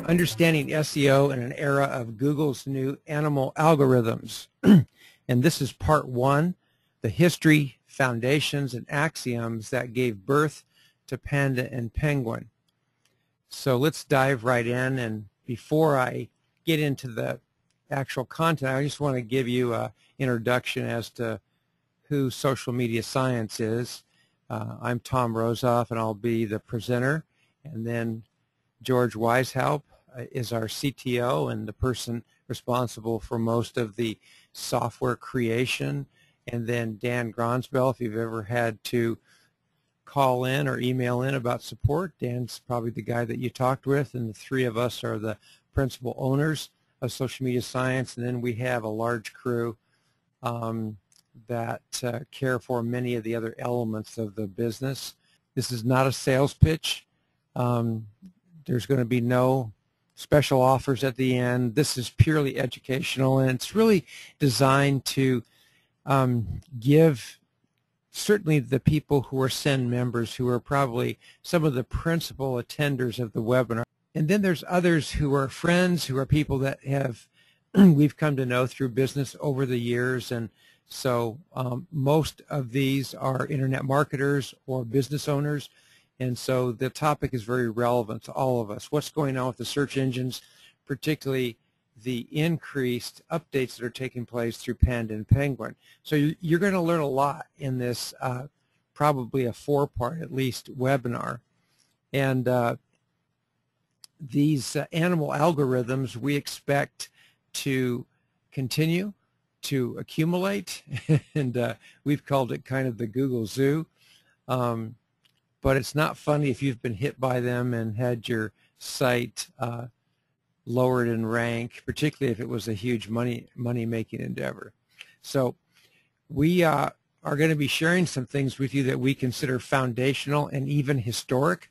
Understanding SEO in an Era of Google's New Animal Algorithms. And this is part one, the history, foundations, and axioms that gave birth to Panda and Penguin. So let's dive right in, and before I get into the actual content, I just want to give you an introduction as to who Social Media Science is. I'm Tom Rosoff, and I'll be the presenter, and then George Weishaupt is our CTO and the person responsible for most of the software creation, and then Dan Gronsbell, if you've ever had to call in or email in about support, Dan's probably the guy that you talked with, and the three of us are the principal owners of Social Media Science. And then we have a large crew that care for many of the other elements of the business. This is not a sales pitch. There's going to be no special offers at the end. This is purely educational, and it's really designed to give certainly the people who are SEND members, who are probably some of the principal attenders of the webinar. And then there's others who are friends, who are people that have we've come to know through business over the years. And so most of these are internet marketers or business owners. And so the topic is very relevant to all of us. What's going on with the search engines, particularly the increased updates that are taking place through Panda and Penguin. So you're going to learn a lot in this probably a four-part at least webinar. And these animal algorithms we expect to continue to accumulate, and we've called it kind of the Google Zoo. But it's not funny if you've been hit by them and had your site lowered in rank, particularly if it was a huge money-making endeavor. So we are going to be sharing some things with you that we consider foundational and even historic,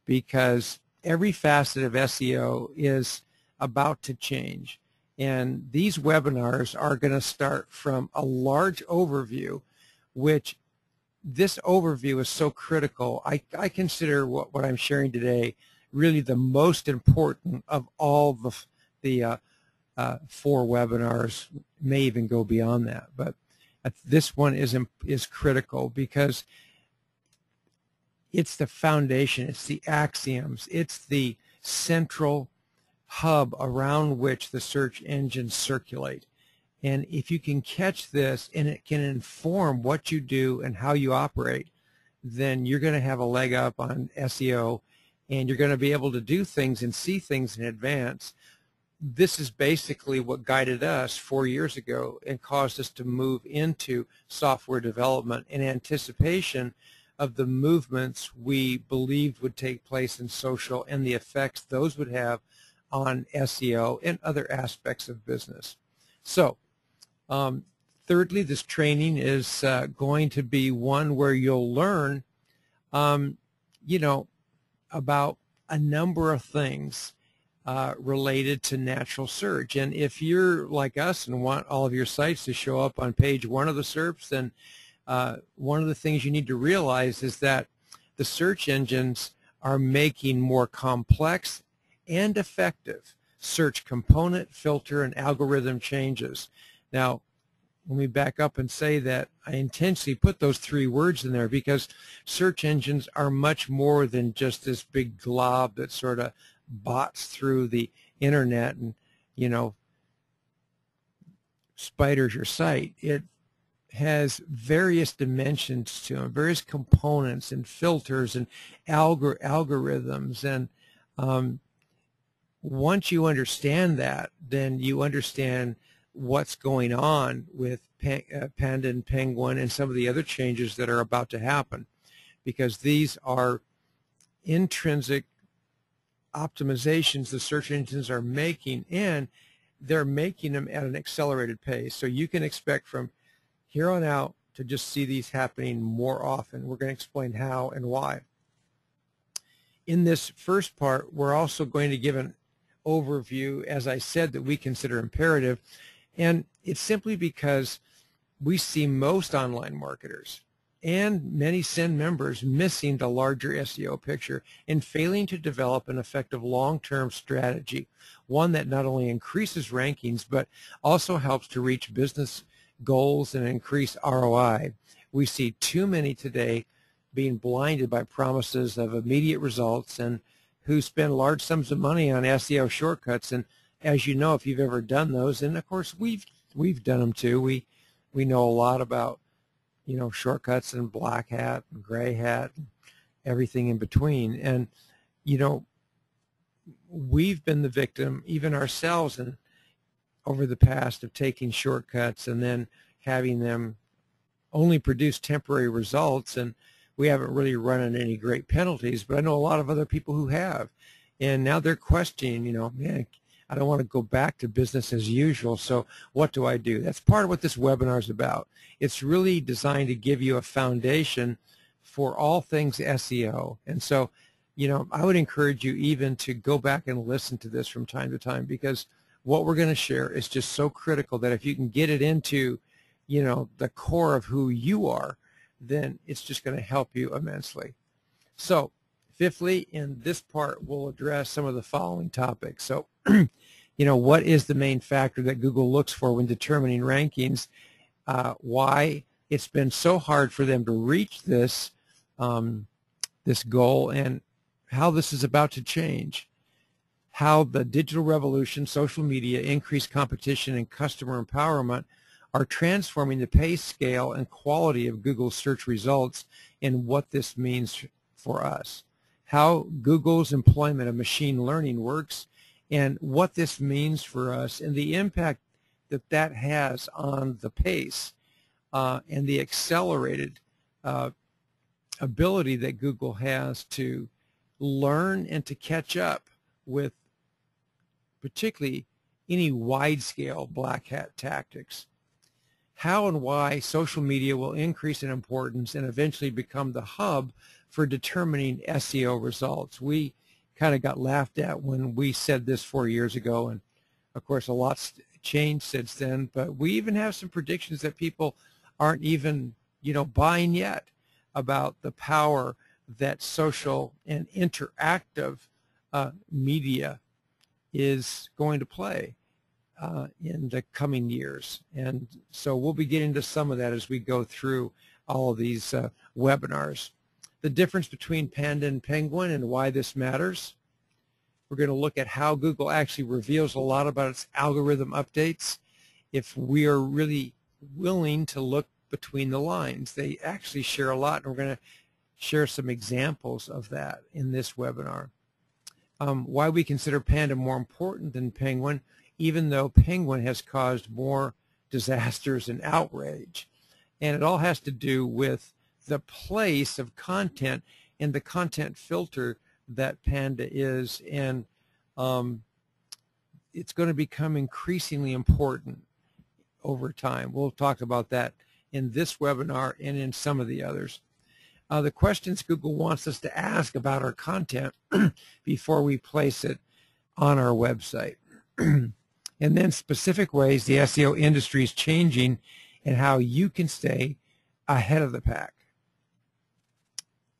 because every facet of SEO is about to change. And these webinars are going to start from a large overview, which this overview is so critical. I consider what I'm sharing today really the most important of all the four webinars, may even go beyond that. But this one is critical because it's the foundation, it's the axioms, it's the central hub around which the search engines circulate. And if you can catch this and it can inform what you do and how you operate, then you're going to have a leg up on SEO, and you're going to be able to do things and see things in advance. This is basically what guided us 4 years ago and caused us to move into software development in anticipation of the movements we believed would take place in social and the effects those would have on SEO and other aspects of business. So thirdly, this training is going to be one where you'll learn, about a number of things related to natural search. And if you're like us and want all of your sites to show up on page one of the SERPs, then one of the things you need to realize is that the search engines are making more complex and effective search component, filter, and algorithm changes. Now, let me back up and say that I intentionally put those three words in there because search engines are much more than just this big glob that sort of bots through the internet and, spiders your site. It has various dimensions to them, various components and filters and algorithms. And once you understand that, then you understand what's going on with Panda and Penguin and some of the other changes that are about to happen, because these are intrinsic optimizations the search engines are making, and they're making them at an accelerated pace. So you can expect from here on out to just see these happening more often. We're going to explain how and why. In this first part, we're also going to give an overview, as I said, that we consider imperative. And it's simply because we see most online marketers and many send members missing the larger SEO picture and failing to develop an effective long-term strategy, one that not only increases rankings but also helps to reach business goals and increase ROI. We see too many today being blinded by promises of immediate results and who spend large sums of money on SEO shortcuts. And as you know, if you've ever done those, and of course we've done them too, we know a lot about, you know, shortcuts and black hat and gray hat and everything in between. And, you know, we've been the victim, even ourselves, and over the past, of taking shortcuts and then having them only produce temporary results. And we haven't really run into any great penalties, but I know a lot of other people who have. And now they're questioning, you know, man, I don't want to go back to business as usual, so what do I do? That's part of what this webinar is about. It's really designed to give you a foundation for all things SEO. And so, you know, I would encourage you even to go back and listen to this from time to time, because what we're going to share is just so critical that if you can get it into, you know, the core of who you are, then it's just going to help you immensely. So, fifthly, in this part, we'll address some of the following topics. So, you know, what is the main factor that Google looks for when determining rankings? Why it's been so hard for them to reach this this goal, and how this is about to change. How the digital revolution, social media, increased competition, and customer empowerment are transforming the pace, scale, and quality of Google's search results, and what this means for us. How Google's employment of machine learning works, and what this means for us, and the impact that that has on the pace and the accelerated ability that Google has to learn and to catch up with particularly any wide-scale black hat tactics. How and why social media will increase in importance and eventually become the hub for determining SEO results. We kind of got laughed at when we said this 4 years ago, and of course a lot's changed since then, but we even have some predictions that people aren't even, you know, buying yet about the power that social and interactive media is going to play in the coming years. And so we'll be getting to some of that as we go through all of these webinars. The difference between Panda and Penguin and why this matters. We're going to look at how Google actually reveals a lot about its algorithm updates. If we are really willing to look between the lines, they actually share a lot, and we're going to share some examples of that in this webinar. Why we consider Panda more important than Penguin, even though Penguin has caused more disasters and outrage. And it all has to do with the place of content and the content filter that Panda is, and it's going to become increasingly important over time. We'll talk about that in this webinar and in some of the others. The questions Google wants us to ask about our content before we place it on our website. And then specific ways the SEO industry is changing and how you can stay ahead of the pack.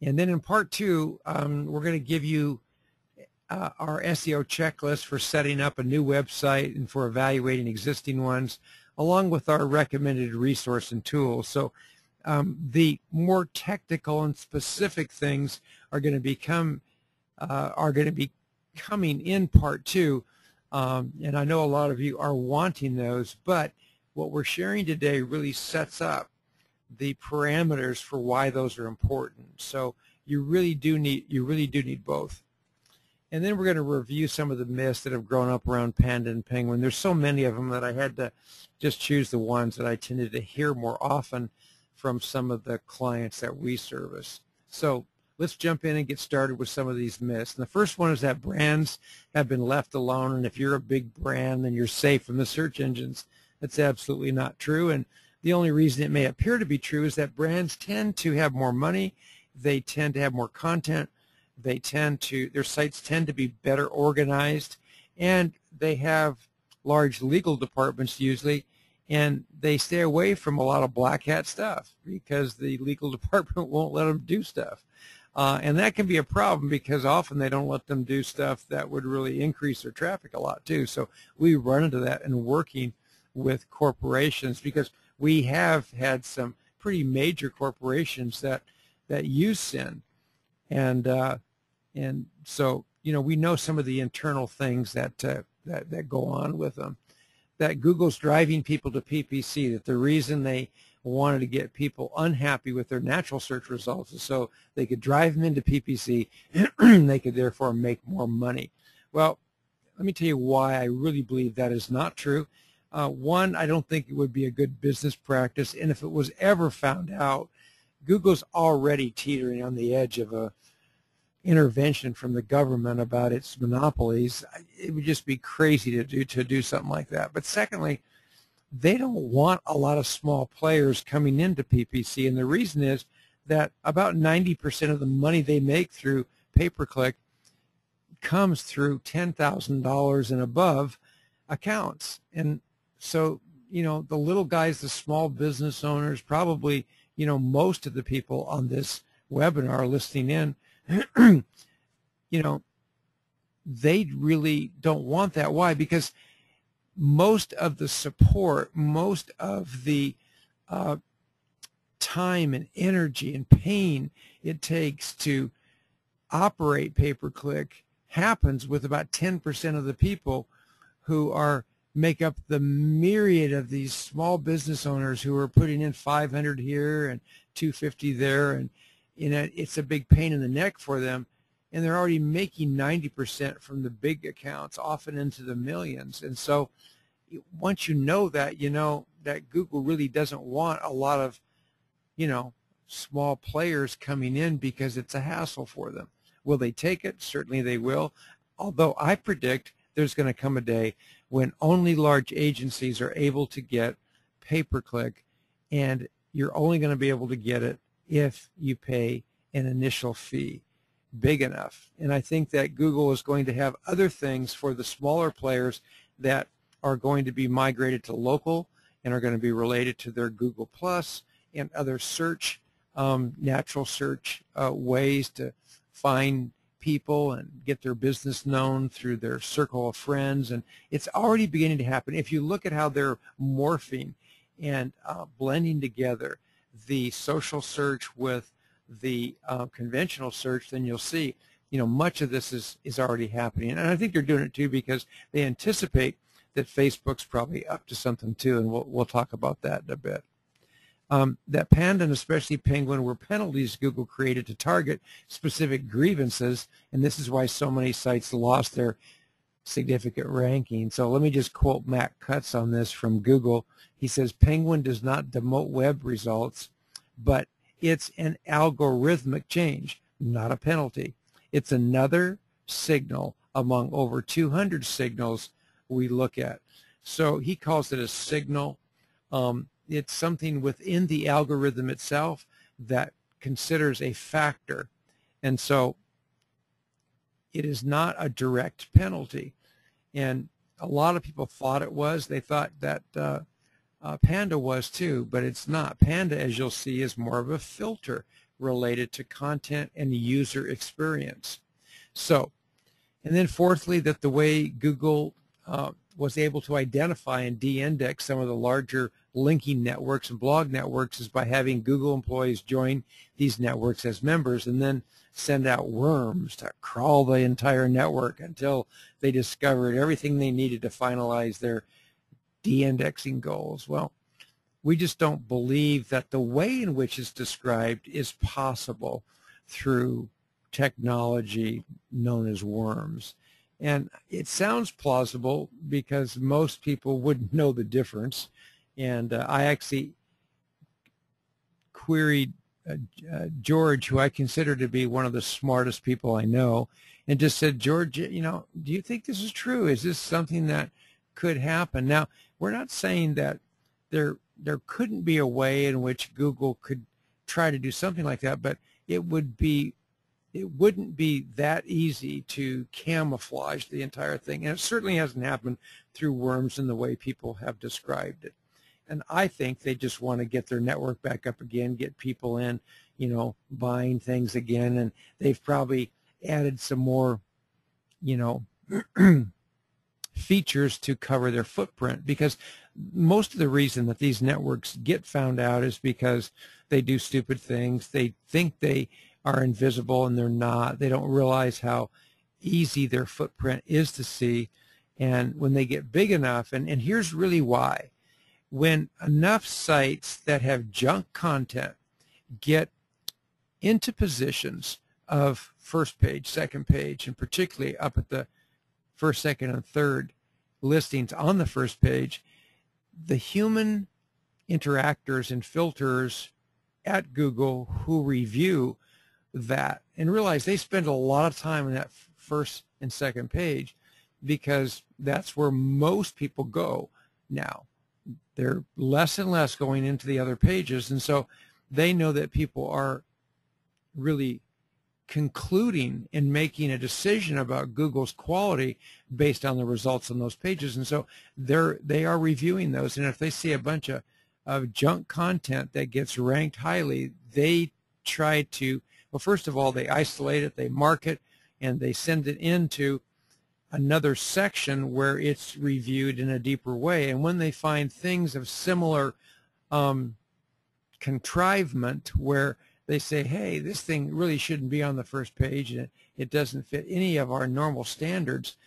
And then in part two, we're going to give you our SEO checklist for setting up a new website and for evaluating existing ones, along with our recommended resource and tools. So the more technical and specific things are going to be coming in part two, and I know a lot of you are wanting those, but what we're sharing today really sets up the parameters for why those are important. So you really do need both. And then we're going to review some of the myths that have grown up around Panda and Penguin. There's so many of them that I had to just choose the ones that I tended to hear more often from some of the clients that we service. So let's jump in and get started with some of these myths. And the first one is that brands have been left alone, and if you're a big brand, then you're safe from the search engines. That's absolutely not true. And the only reason it may appear to be true is that brands tend to have more money, they tend to have more content, their sites tend to be better organized, and they have large legal departments usually, and they stay away from a lot of black hat stuff because the legal department won't let them do stuff. And that can be a problem because often they don't let them do stuff that would really increase their traffic a lot too. So we run into that in working with corporations, because we have had some pretty major corporations that use sin, and so we know some of the internal things that go on with them. That Google's driving people to PPC, that the reason they wanted to get people unhappy with their natural search results is so they could drive them into PPC and they could therefore make more money. Well, let me tell you why I really believe that is not true. One, I don't think it would be a good business practice, and if it was ever found out, Google's already teetering on the edge of a intervention from the government about its monopolies. It would just be crazy to do something like that. But secondly, they don't want a lot of small players coming into PPC, and the reason is that about 90% of the money they make through pay-per-click comes through $10,000 and above accounts. And so, the little guys, the small business owners, probably, most of the people on this webinar listening in, they really don't want that. Why? Because most of the support, most of the time and energy and pain it takes to operate pay-per-click happens with about 10% of the people who make up the myriad of these small business owners who are putting in 500 here and 250 there, and it's a big pain in the neck for them, and they're already making 90% from the big accounts, often into the millions. And so once you know that Google really doesn't want a lot of small players coming in because it's a hassle for them. Will they take it? Certainly they will, although I predict there's going to come a day when only large agencies are able to get pay-per-click, and you're only going to be able to get it if you pay an initial fee big enough. And I think that Google is going to have other things for the smaller players that are going to be migrated to local and are going to be related to their Google Plus and other search, natural search ways to find people and get their business known through their circle of friends. And it's already beginning to happen. If you look at how they're morphing and blending together the social search with the conventional search, then you'll see, much of this is already happening. And I think they're doing it too because they anticipate that Facebook's probably up to something too, and we'll talk about that in a bit. That Panda and especially Penguin were penalties Google created to target specific grievances, and this is why so many sites lost their significant ranking. So let me just quote Matt Cutts on this from Google. He says, Penguin does not demote web results, but it's an algorithmic change, not a penalty. It's another signal among over 200 signals we look at. So he calls it a signal. It's something within the algorithm itself that considers a factor. And so it is not a direct penalty. And a lot of people thought it was. They thought that Panda was too, but it's not. Panda, as you'll see, is more of a filter related to content and user experience. So, and then fourthly, that the way Google was able to identify and de-index some of the larger linking networks and blog networks is by having Google employees join these networks as members and then send out worms to crawl the entire network until they discovered everything they needed to finalize their de-indexing goals. Well, we just don't believe that the way in which it's described is possible through technology known as worms. And it sounds plausible because most people wouldn't know the difference. And I actually queried George, who I consider to be one of the smartest people I know, and just said, George, do you think this is true? Is this something that could happen? Now, we're not saying that there couldn't be a way in which Google could try to do something like that, but it wouldn't be that easy to camouflage the entire thing. And it certainly hasn't happened through worms in the way people have described it. And I think they just want to get their network back up again, get people in, you know, buying things again. And they've probably added some more, you know, features to cover their footprint, because most of the reason that these networks get found out is because they do stupid things. They think they are invisible and they're not. They don't realize how easy their footprint is to see. And when they get big enough, and here's really why, when enough sites that have junk content get into positions of first page, second page, and particularly up at the first, second, and third listings on the first page, the human interactors and filters at Google who review that and realize they spend a lot of time on that first and second page, because that's where most people go now. They're less and less going into the other pages, and so they know that people are really concluding and making a decision about Google's quality based on the results on those pages. And so they are reviewing those, and if they see a bunch of junk content that gets ranked highly, they try to, well, first of all, they isolate it, they mark it, and they send it into another section where it's reviewed in a deeper way. And when they find things of similar contrivement where they say, hey, this thing really shouldn't be on the first page and it doesn't fit any of our normal standards,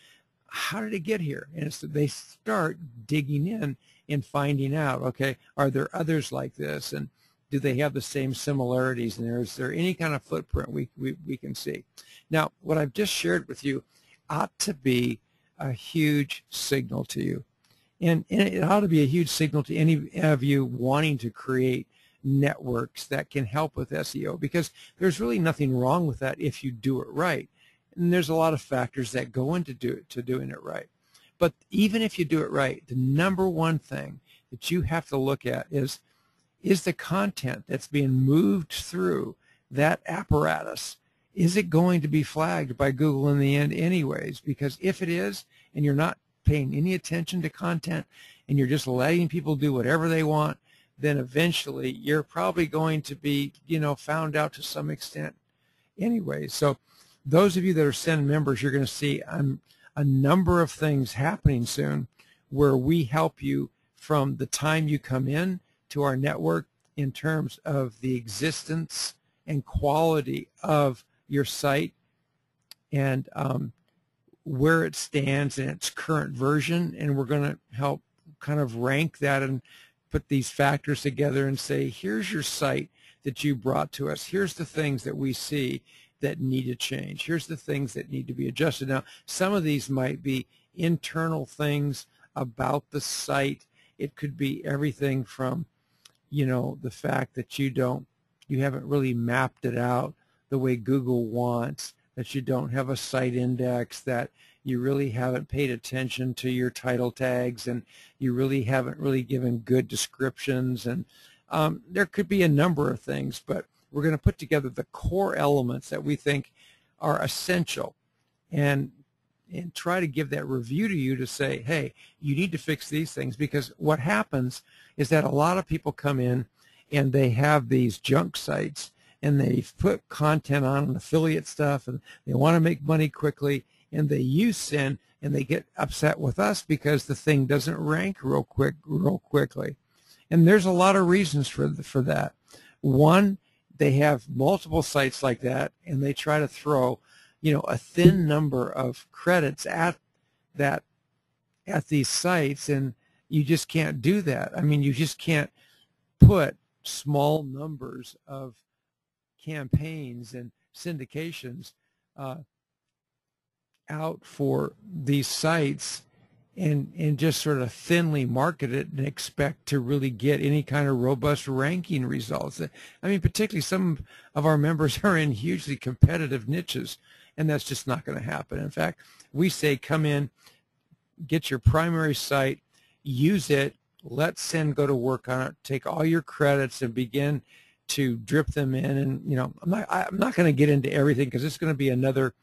how did it get here? And they start digging in and finding out, okay, are there others like this, and do they have the same similarities, and is there any kind of footprint we can see? Now, what I've just shared with you ought to be a huge signal to you, and it ought to be a huge signal to any of you wanting to create networks that can help with SEO, because there's really nothing wrong with that if you do it right. And there's a lot of factors that go into doing it right. But even if you do it right, the number one thing that you have to look at is the content that's being moved through that apparatus, is it going to be flagged by Google in the end anyways? Because if it is, and you're not paying any attention to content and you're just letting people do whatever they want, then eventually you're probably going to be, you know, found out to some extent anyway. So those of you that are Send members, you're going to see a number of things happening soon where we help you from the time you come in to our network in terms of the existence and quality of your site, and where it stands in its current version. And we're going to help kind of rank that and put these factors together and say, here's your site that you brought to us. Here's the things that we see that need to change. Here's the things that need to be adjusted. Now, some of these might be internal things about the site. It could be everything from, you know, the fact that you haven't really mapped it out the way Google wants, that you don't have a site index, that you really haven't paid attention to your title tags, and you really haven't really given good descriptions. And there could be a number of things, but we're going to put together the core elements that we think are essential and try to give that review to you to say, hey, you need to fix these things. Because what happens is that a lot of people come in and they have these junk sites and they put content on and affiliate stuff, and they want to make money quickly, and they use Send, and they get upset with us because the thing doesn't rank real quickly. And there's a lot of reasons for that. One, they have multiple sites like that, and they try to throw, you know, a thin number of credits at these sites, and you just can't do that. I mean, you just can't put small numbers of campaigns and syndications out for these sites and just sort of thinly market it and expect to really get any kind of robust ranking results. I mean, particularly some of our members are in hugely competitive niches, and that's just not going to happen. In fact, we say come in, get your primary site, use it, let Send go to work on it, take all your credits and begin to drip them in. And, you know, I'm not going to get into everything because it's going to be another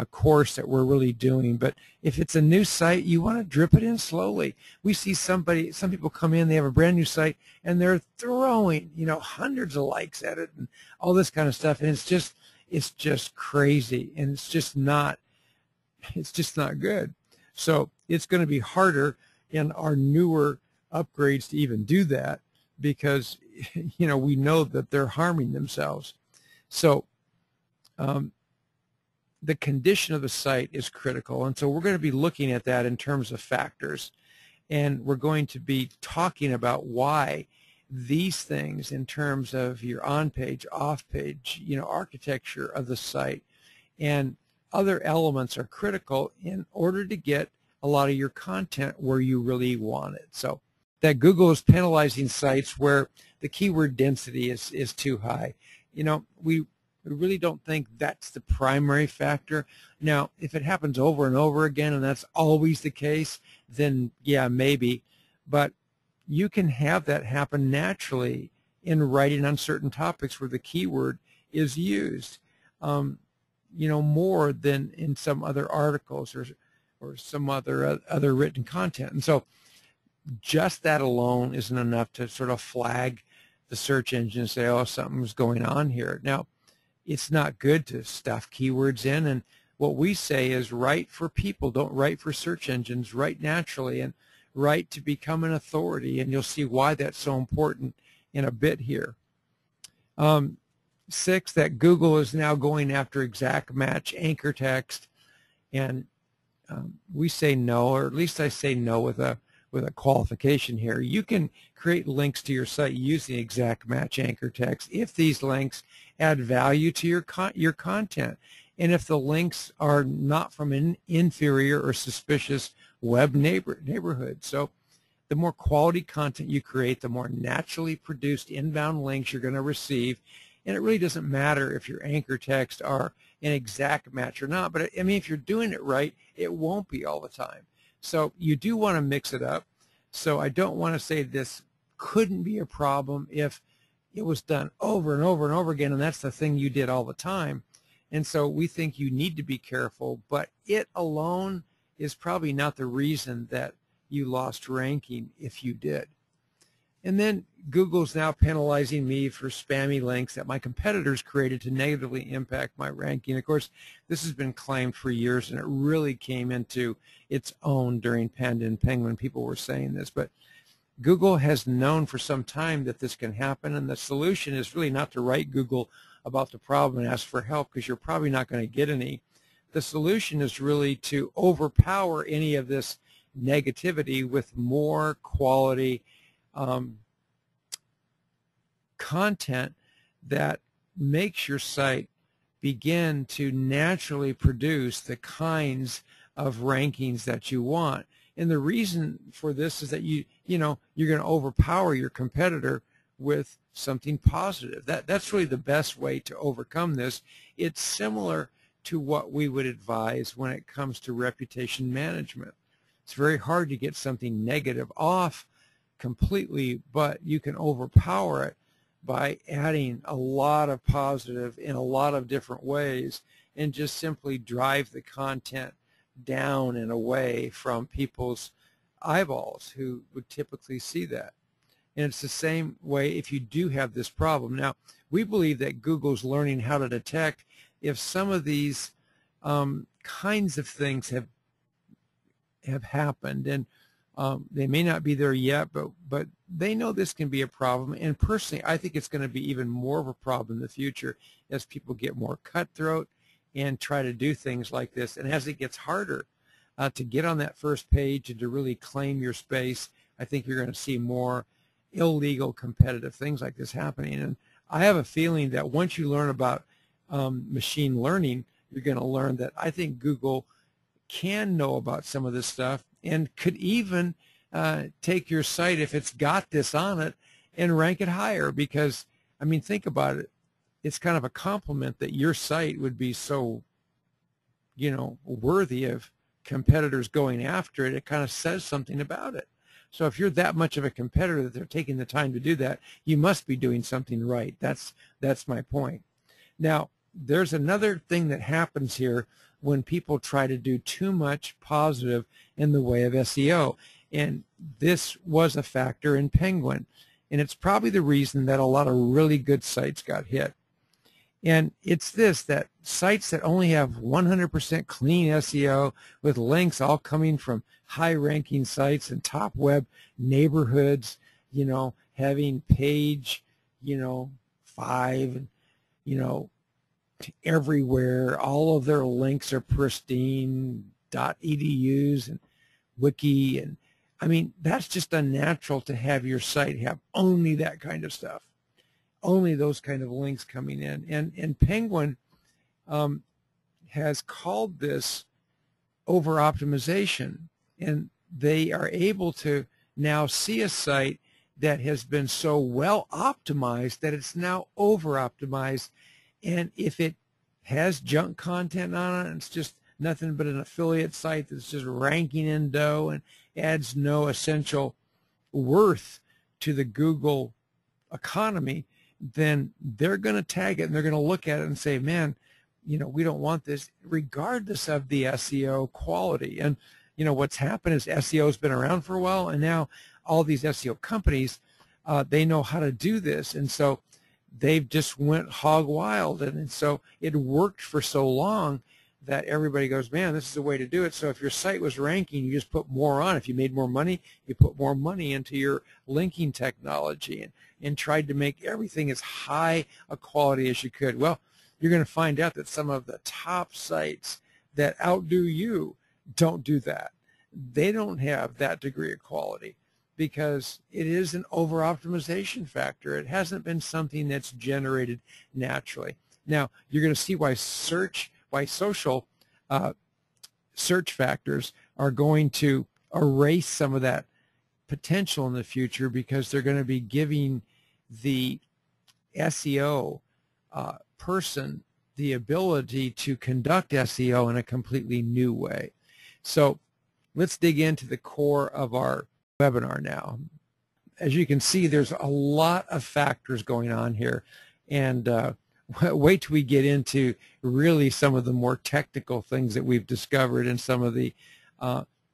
course that we're really doing. But if it's a new site, you want to drip it in slowly. We see some people come in, they have a brand new site, and they're throwing, hundreds of likes at it and all this kind of stuff, and it's just crazy, and it's just not good. So it's going to be harder in our newer upgrades to even do that, because we know that they're harming themselves. So the condition of the site is critical, and so we're going to be looking at that in terms of factors, and we're going to be talking about why these things in terms of your on-page, off-page, architecture of the site and other elements are critical in order to get a lot of your content where you really want it. So that Google is penalizing sites where the keyword density is too high. We really don't think that's the primary factor. Now, if it happens over and over again and that's always the case, then yeah, maybe. But you can have that happen naturally in writing on certain topics where the keyword is used, more than in some other articles or some other written content. And so just that alone isn't enough to sort of flag the search engine and say, oh, something's going on here. Now, it's not good to stuff keywords in, and what we say is write for people, don't write for search engines, write naturally and write to become an authority, and you'll see why that's so important in a bit here. 6, that Google is now going after exact match anchor text, and we say no, or at least I say no with a qualification here. You can create links to your site using exact match anchor text if these links add value to your content, and if the links are not from an inferior or suspicious web neighborhood. So the more quality content you create, the more naturally produced inbound links you're going to receive, and it really doesn't matter if your anchor text are an exact match or not. But I mean, if you're doing it right, it won't be all the time. So you do want to mix it up. So I don't want to say this couldn't be a problem if it was done over and over and over again, and that's the thing you did all the time. And so we think you need to be careful, but it alone is probably not the reason that you lost ranking if you did. And then Google's now penalizing me for spammy links that my competitors created to negatively impact my ranking. Of course, this has been claimed for years, and it really came into its own during Panda and Penguin. People were saying this, but Google has known for some time that this can happen, and the solution is really not to write Google about the problem and ask for help, because you're probably not going to get any. The solution is really to overpower any of this negativity with more quality content that makes your site begin to naturally produce the kinds of rankings that you want. And the reason for this is that you're going to overpower your competitor with something positive. That's really the best way to overcome this. It's similar to what we would advise when it comes to reputation management. It's very hard to get something negative off completely, but you can overpower it by adding a lot of positive in a lot of different ways, and just simply drive the content down and away from people's eyeballs who would typically see that. And it's the same way if you do have this problem. Now, we believe that Google's learning how to detect if some of these kinds of things have happened, and they may not be there yet, but they know this can be a problem. And personally, I think it's going to be even more of a problem in the future as people get more cutthroat and try to do things like this. And as it gets harder to get on that first page and to really claim your space, I think you're going to see more illegal competitive things like this happening. And I have a feeling that once you learn about machine learning, you're going to learn that I think Google can know about some of this stuff and could even take your site, if it's got this on it, and rank it higher. Because, I mean, think about it. It's kind of a compliment that your site would be so, worthy of competitors going after it. It kind of says something about it. So if you're that much of a competitor that they're taking the time to do that, you must be doing something right. That's my point. Now, there's another thing that happens here when people try to do too much positive in the way of SEO. And this was a factor in Penguin. And it's probably the reason that a lot of really good sites got hit. And it's this, that sites that only have 100% clean SEO with links all coming from high-ranking sites and top web neighborhoods, you know, having page, you know, 5, and, you know, everywhere. All of their links are pristine, .edus and wiki. And I mean, that's just unnatural to have your site have only that kind of stuff. Only those kind of links coming in. And Penguin has called this over-optimization, and they are able to now see a site that has been so well optimized that it's now over-optimized. And if it has junk content on it, it's just nothing but an affiliate site that's just ranking in dough and adds no essential worth to the Google economy, then they're going to tag it and they're going to look at it and say, man, you know, we don't want this, regardless of the SEO quality. And, you know, what's happened is SEO has been around for a while, and now all these SEO companies, they know how to do this. And so they've just went hog wild. And so it worked for so long that everybody goes, man, this is the way to do it. So if your site was ranking, you just put more on. If you made more money, you put more money into your linking technology and tried to make everything as high a quality as you could. Well, you're going to find out that some of the top sites that outdo you don't do that. They don't have that degree of quality because it is an over-optimization factor. It hasn't been something that's generated naturally. Now, you're going to see why social search factors are going to erase some of that potential in the future, because they're going to be giving the SEO person the ability to conduct SEO in a completely new way. So let's dig into the core of our webinar now. As you can see, there's a lot of factors going on here, and wait till we get into really some of the more technical things that we've discovered and some of the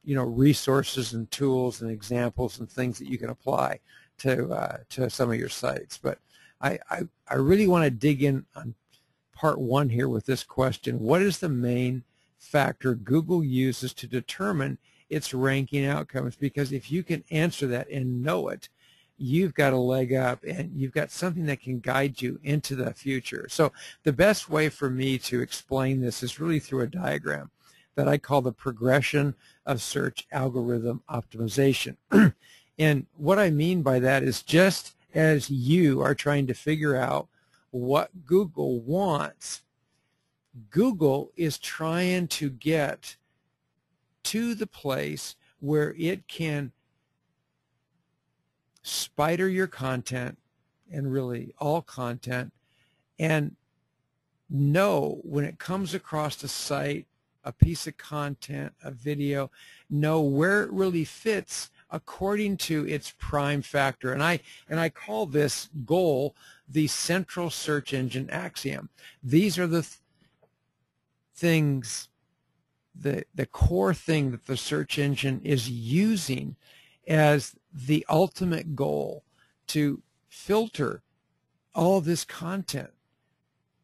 you know, resources and tools and examples and things that you can apply to some of your sites. But I really want to dig in on part one here with this question: what is the main factor Google uses to determine its ranking outcomes? Because if you can answer that and know it, you've got a leg up, and you've got something that can guide you into the future. So the best way for me to explain this is really through a diagram that I call the progression of search algorithm optimization. And what I mean by that is, just as you are trying to figure out what Google wants, Google is trying to get to the place where it can spider your content, and really all content, and know when it comes across a site, a piece of content, a video, know where it really fits according to its prime factor. And I call this goal the central search engine axiom. These are the things, the core thing that the search engine is using as the ultimate goal to filter all this content.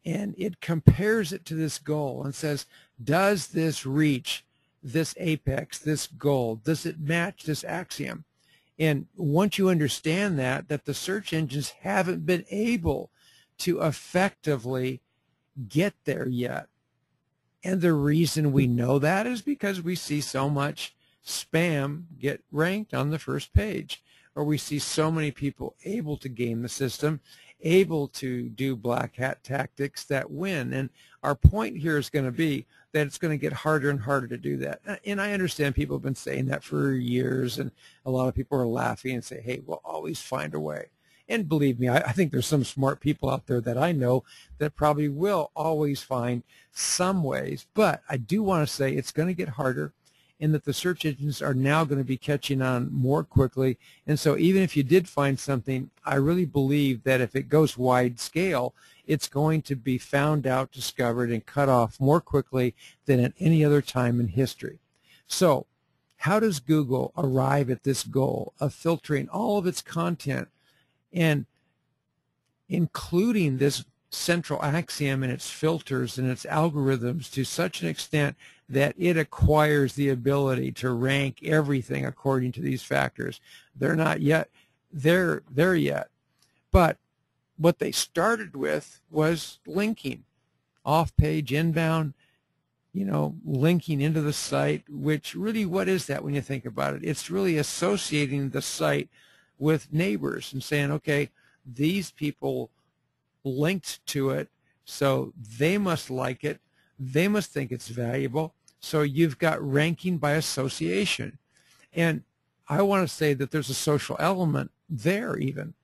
And it compares it to this goal and says, does this reach this apex, this goal? Does it match this axiom? And once you understand that the search engines haven't been able to effectively get there yet. And the reason we know that is because we see so much spam get ranked on the first page, or we see so many people able to game the system, able to do black hat tactics that win. And our point here is going to be that it's going to get harder and harder to do that. And I understand people have been saying that for years, and a lot of people are laughing and say, hey, we'll always find a way. And believe me, I think there's some smart people out there that I know that probably will always find some ways. But I do want to say it's going to get harder, and that the search engines are now going to be catching on more quickly. And so even if you did find something, I really believe that if it goes wide scale, it's going to be found out, discovered, and cut off more quickly than at any other time in history. So how does Google arrive at this goal of filtering all of its content and including this central axiom in its filters and its algorithms to such an extent that it acquires the ability to rank everything according to these factors? They're not yet there yet. But what they started with was linking, off-page, inbound, linking into the site, which really, what is that when you think about it? It's really associating the site with neighbors and saying, okay, these people linked to it, so they must like it, they must think it's valuable. So you've got ranking by association. And I want to say that there's a social element there even.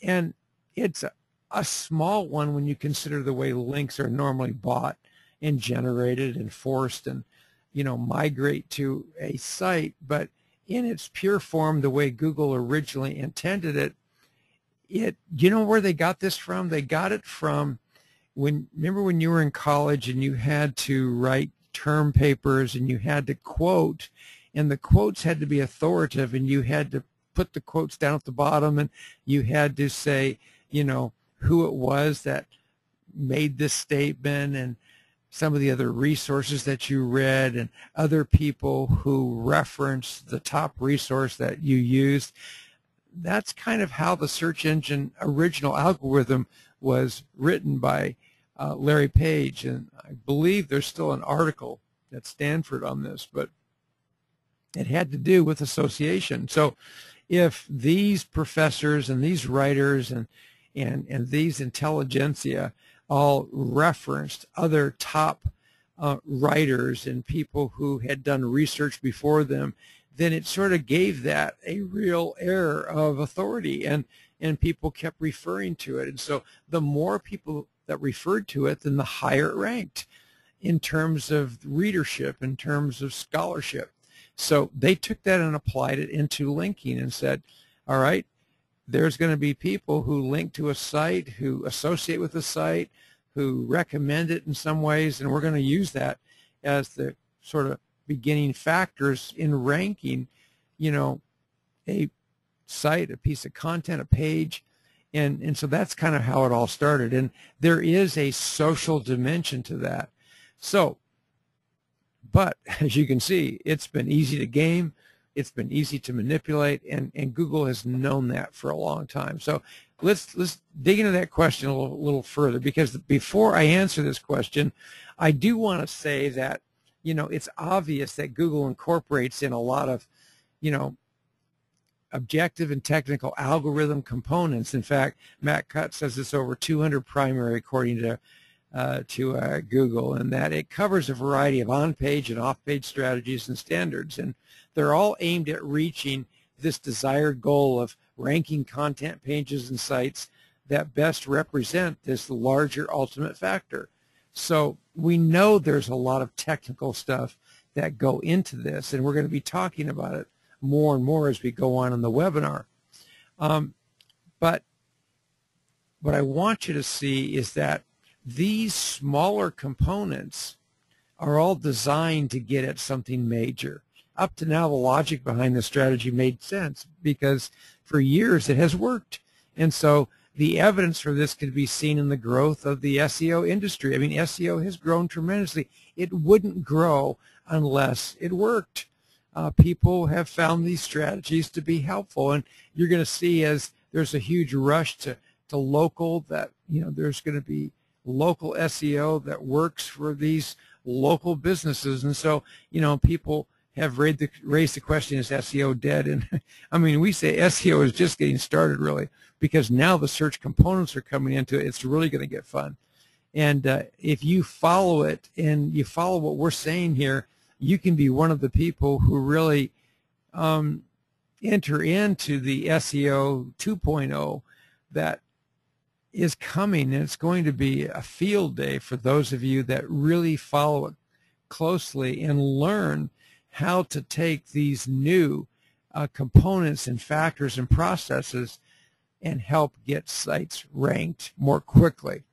And it's a small one when you consider the way links are normally bought and generated and forced and, migrate to a site. But in its pure form, the way Google originally intended it, you know where they got this from? They got it from remember when you were in college and you had to write term papers and you had to quote, and the quotes had to be authoritative, and you had to put the quotes down at the bottom, and you had to say, who it was that made this statement and some of the other resources that you read and other people who referenced the top resource that you used. That's kind of how the search engine original algorithm was written by Larry Page, and I believe there's still an article at Stanford on this, but it had to do with association. So if these professors and these writers and these intelligentsia all referenced other top writers and people who had done research before them, then it sort of gave that a real air of authority, and people kept referring to it. And so the more people that referred to it, then the higher it ranked in terms of readership, in terms of scholarship. So they took that and applied it into linking and said, all right, there's going to be people who link to a site, who associate with the site, who recommend it in some ways, and we're going to use that as the sort of beginning factors in ranking, a site, a piece of content, a page. And so that's kind of how it all started. And there is a social dimension to that. So, but as you can see, it's been easy to game. It's been easy to manipulate, and Google has known that for a long time. So let's dig into that question a little further, because before I answer this question, I do want to say that, it's obvious that Google incorporates in a lot of, objective and technical algorithm components. In fact, Matt Cutt says it's over 200 primary according to Google, and that it covers a variety of on-page and off-page strategies and standards, and they're all aimed at reaching this desired goal of ranking content pages and sites that best represent this larger ultimate factor. So we know there's a lot of technical stuff that go into this, and we're going to be talking about it more and more as we go on in the webinar. But what I want you to see is that these smaller components are all designed to get at something major. Up to now, the logic behind the strategy made sense because for years it has worked. And so the evidence for this can be seen in the growth of the SEO industry. I mean, SEO has grown tremendously. It wouldn't grow unless it worked. People have found these strategies to be helpful, and you're going to see as there's a huge rush to local, that there's going to be local SEO that works for these local businesses. And so people have raised the question, is SEO dead? And I mean, we say SEO is just getting started, really, because now the search components are coming into it. It's really going to get fun. And if you follow it and you follow what we're saying here, you can be one of the people who really enter into the SEO 2.0 that is coming, and it's going to be a field day for those of you that really follow it closely and learn how to take these new components and factors and processes and help get sites ranked more quickly.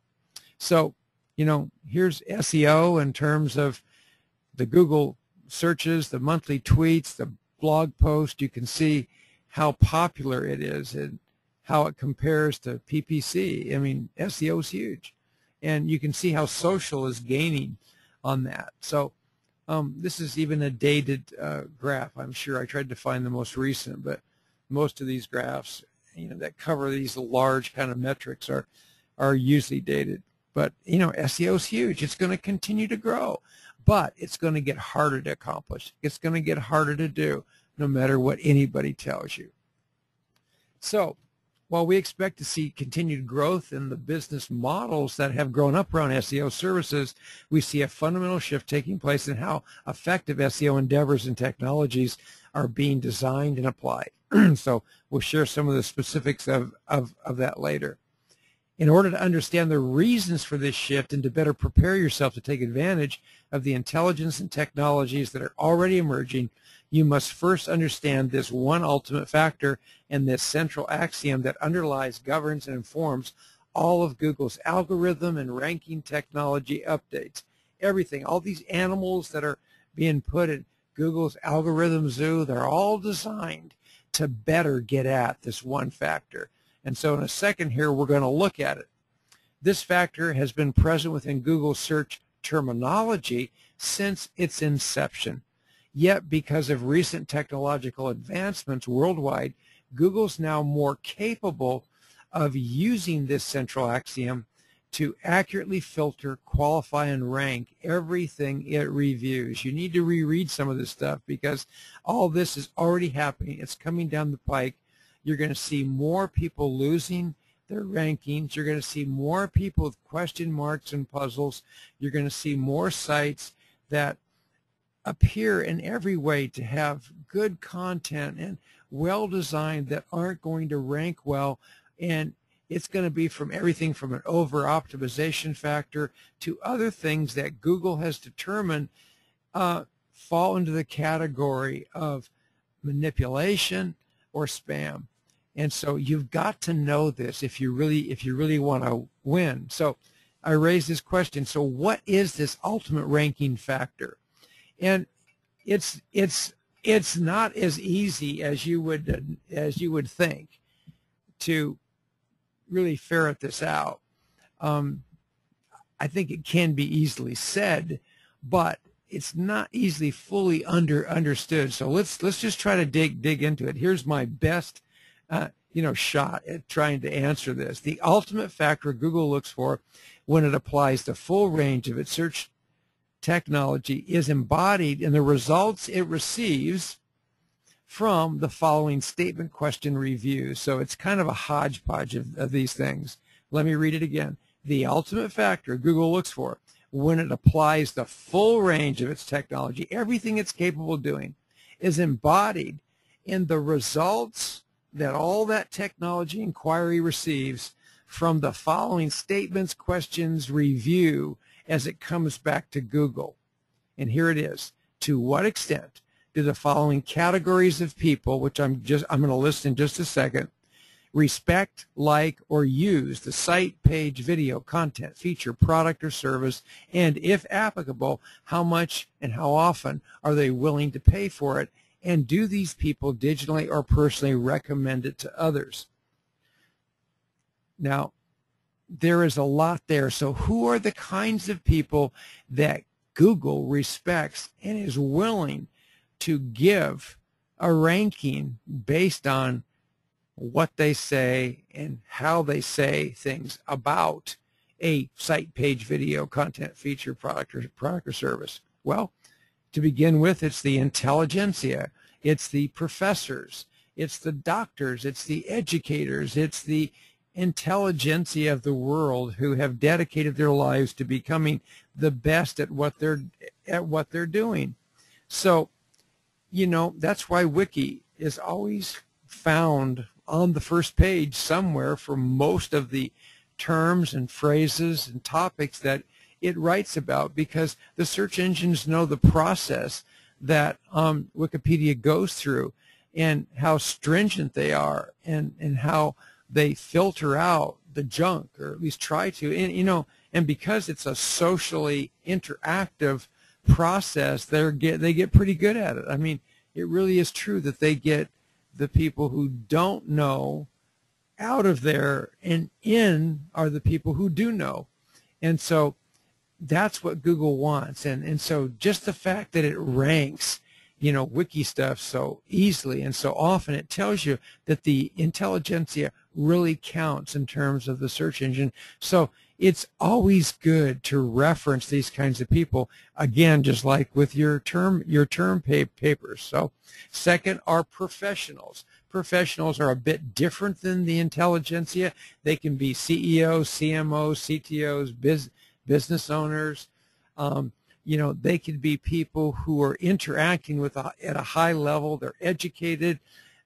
So, you know, here's SEO in terms of the Google searches, the monthly tweets, the blog post. You can see how popular it is and how it compares to PPC. I mean, SEO is huge. And you can see how social is gaining on that. So this is even a dated graph. I'm sure I tried to find the most recent, but most of these graphs, you know, that cover these large kind of metrics are usually dated. But, you know, SEO is huge. It's going to continue to grow, but it's going to get harder to accomplish. It's going to get harder to do no matter what anybody tells you. So while we expect to see continued growth in the business models that have grown up around SEO services, we see a fundamental shift taking place in how effective SEO endeavors and technologies are being designed and applied. So we'll share some of the specifics of that later. In order to understand the reasons for this shift and to better prepare yourself to take advantage of the intelligence and technologies that are already emerging, you must first understand this one ultimate factor and this central axiom that underlies, governs, and informs all of Google's algorithm and ranking technology updates. Everything, all these animals that are being put in Google's algorithm zoo, they're all designed to better get at this one factor. And so in a second here, we're going to look at it. This factor has been present within Google search terminology since its inception. Yet, because of recent technological advancements worldwide, Google's now more capable of using this central axiom to accurately filter, qualify, and rank everything it reviews. You need to reread some of this stuff because all this is already happening. It's coming down the pike. You're going to see more people losing their rankings. You're going to see more people with question marks and puzzles. You're going to see more sites that appear in every way to have good content and well designed that aren't going to rank well, and it's going to be from everything from an over optimization factor to other things that Google has determined fall into the category of manipulation or spam. And so you've got to know this if you really want to win. So I raised this question. So what is this ultimate ranking factor? And it's not as easy as you would think to really ferret this out. I think it can be easily said, but it's not easily fully understood. So let's just try to dig into it. Here's my best shot at trying to answer this. The ultimate factor Google looks for when it applies the full range of its search technology is embodied in the results it receives from the following statement question reviews. So it's kind of a hodgepodge of these things. Let me read it again. The ultimate factor Google looks for when it applies the full range of its technology, everything it's capable of doing, is embodied in the results that all that technology inquiry receives from the following statements, questions, review as it comes back to Google. And here it is. To what extent do the following categories of people, which I'm going to list in just a second, respect, like, or use the site, page, video, content, feature, product, or service, and if applicable, how much and how often are they willing to pay for it, and do these people digitally or personally recommend it to others? Now, there is a lot there. So who are the kinds of people that Google respects and is willing to give a ranking based on what they say and how they say things about a site, page, video, content, feature, product or service? Well, to begin with, it's the intelligentsia, it's the professors, it's the doctors, it's the educators, it's the intelligentsia of the world who have dedicated their lives to becoming the best at what they're doing. So, that's why Wiki is always found on the first page somewhere for most of the terms and phrases and topics that it writes about, because the search engines know the process that Wikipedia goes through, and how stringent they are, and how they filter out the junk, or at least try to. And and because it's a socially interactive process, they get pretty good at it. I mean, it really is true that they get the people who don't know out of there, and in are the people who do know. And so that's what Google wants. And so just the fact that it ranks, wiki stuff so easily and so often, it tells you that the intelligentsia really counts in terms of the search engine. So it's always good to reference these kinds of people, again, just like with your term papers. So second are professionals. Professionals are a bit different than the intelligentsia. They can be CEOs, CMOs, CTOs, business owners. They could be people who are interacting with at a high level. They're educated.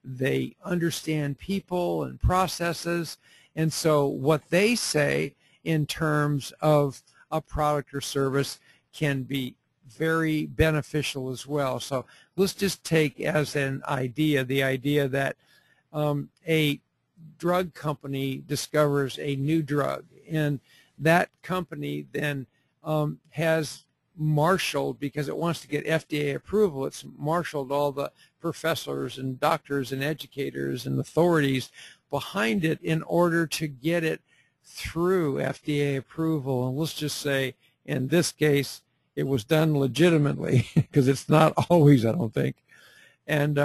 They understand people and processes. And so what they say in terms of a product or service can be very beneficial as well. So let's just take as an idea the idea that a drug company discovers a new drug, and that company then has marshaled, because it wants to get FDA approval, it's marshaled all the professors and doctors and educators and authorities behind it in order to get it through FDA approval. And let's just say, in this case, it was done legitimately, because it's not always, I don't think. And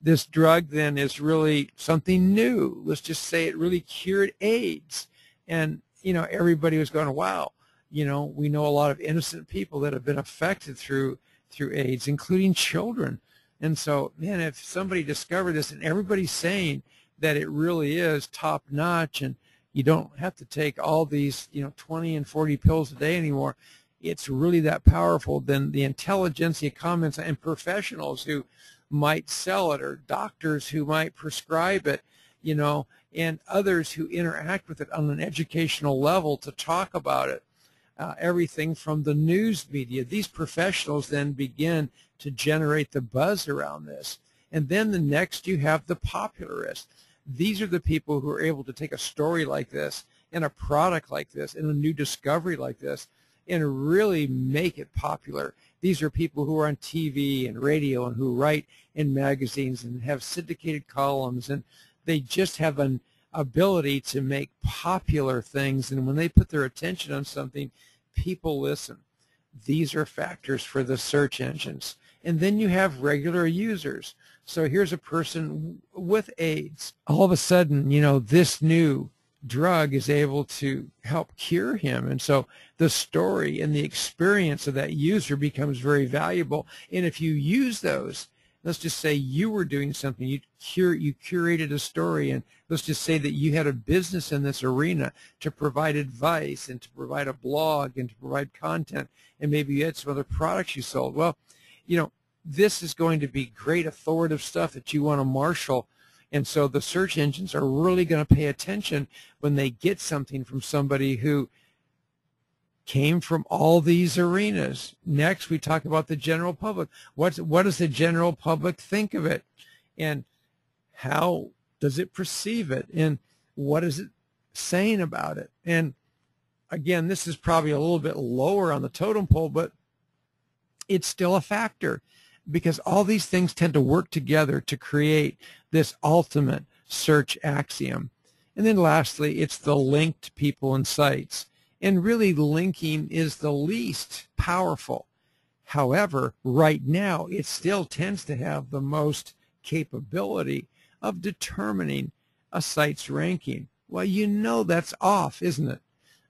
this drug then is really something new. Let's just say it really cured AIDS. And, everybody was going, wow, we know a lot of innocent people that have been affected through AIDS, including children. And so, man, if somebody discovered this, and everybody's saying that it really is top notch, and you don't have to take all these, 20 and 40 pills a day anymore, it's really that powerful, then the intelligentsia comments, and professionals who might sell it, or doctors who might prescribe it, and others who interact with it on an educational level to talk about it. Everything from the news media. These professionals then begin to generate the buzz around this. And then the next, you have the popularists. These are the people who are able to take a story like this, and a product like this, and a new discovery like this, and really make it popular. These are people who are on TV and radio, and who write in magazines and have syndicated columns, and they just have an ability to make popular things. And when they put their attention on something, people listen. These are factors for the search engines. And then you have regular users. So here's a person with AIDS. All of a sudden, this new drug is able to help cure him. And so the story and the experience of that user becomes very valuable. And if you use those, let's just say you were doing something, you curated a story, and let's just say that you had a business in this arena to provide advice, and to provide a blog, and to provide content, and maybe you had some other products you sold. Well, this is going to be great authoritative stuff that you want to marshal. And so the search engines are really going to pay attention when they get something from somebody who came from all these arenas. Next, we talk about the general public. What does the general public think of it? And how does it perceive it? And what is it saying about it? And again, this is probably a little bit lower on the totem pole, but it's still a factor, because all these things tend to work together to create this ultimate search axiom. And then lastly, it's the linked people and sites. And really, linking is the least powerful. However, right now, it still tends to have the most capability of determining a site's ranking. Well, that's off, isn't it?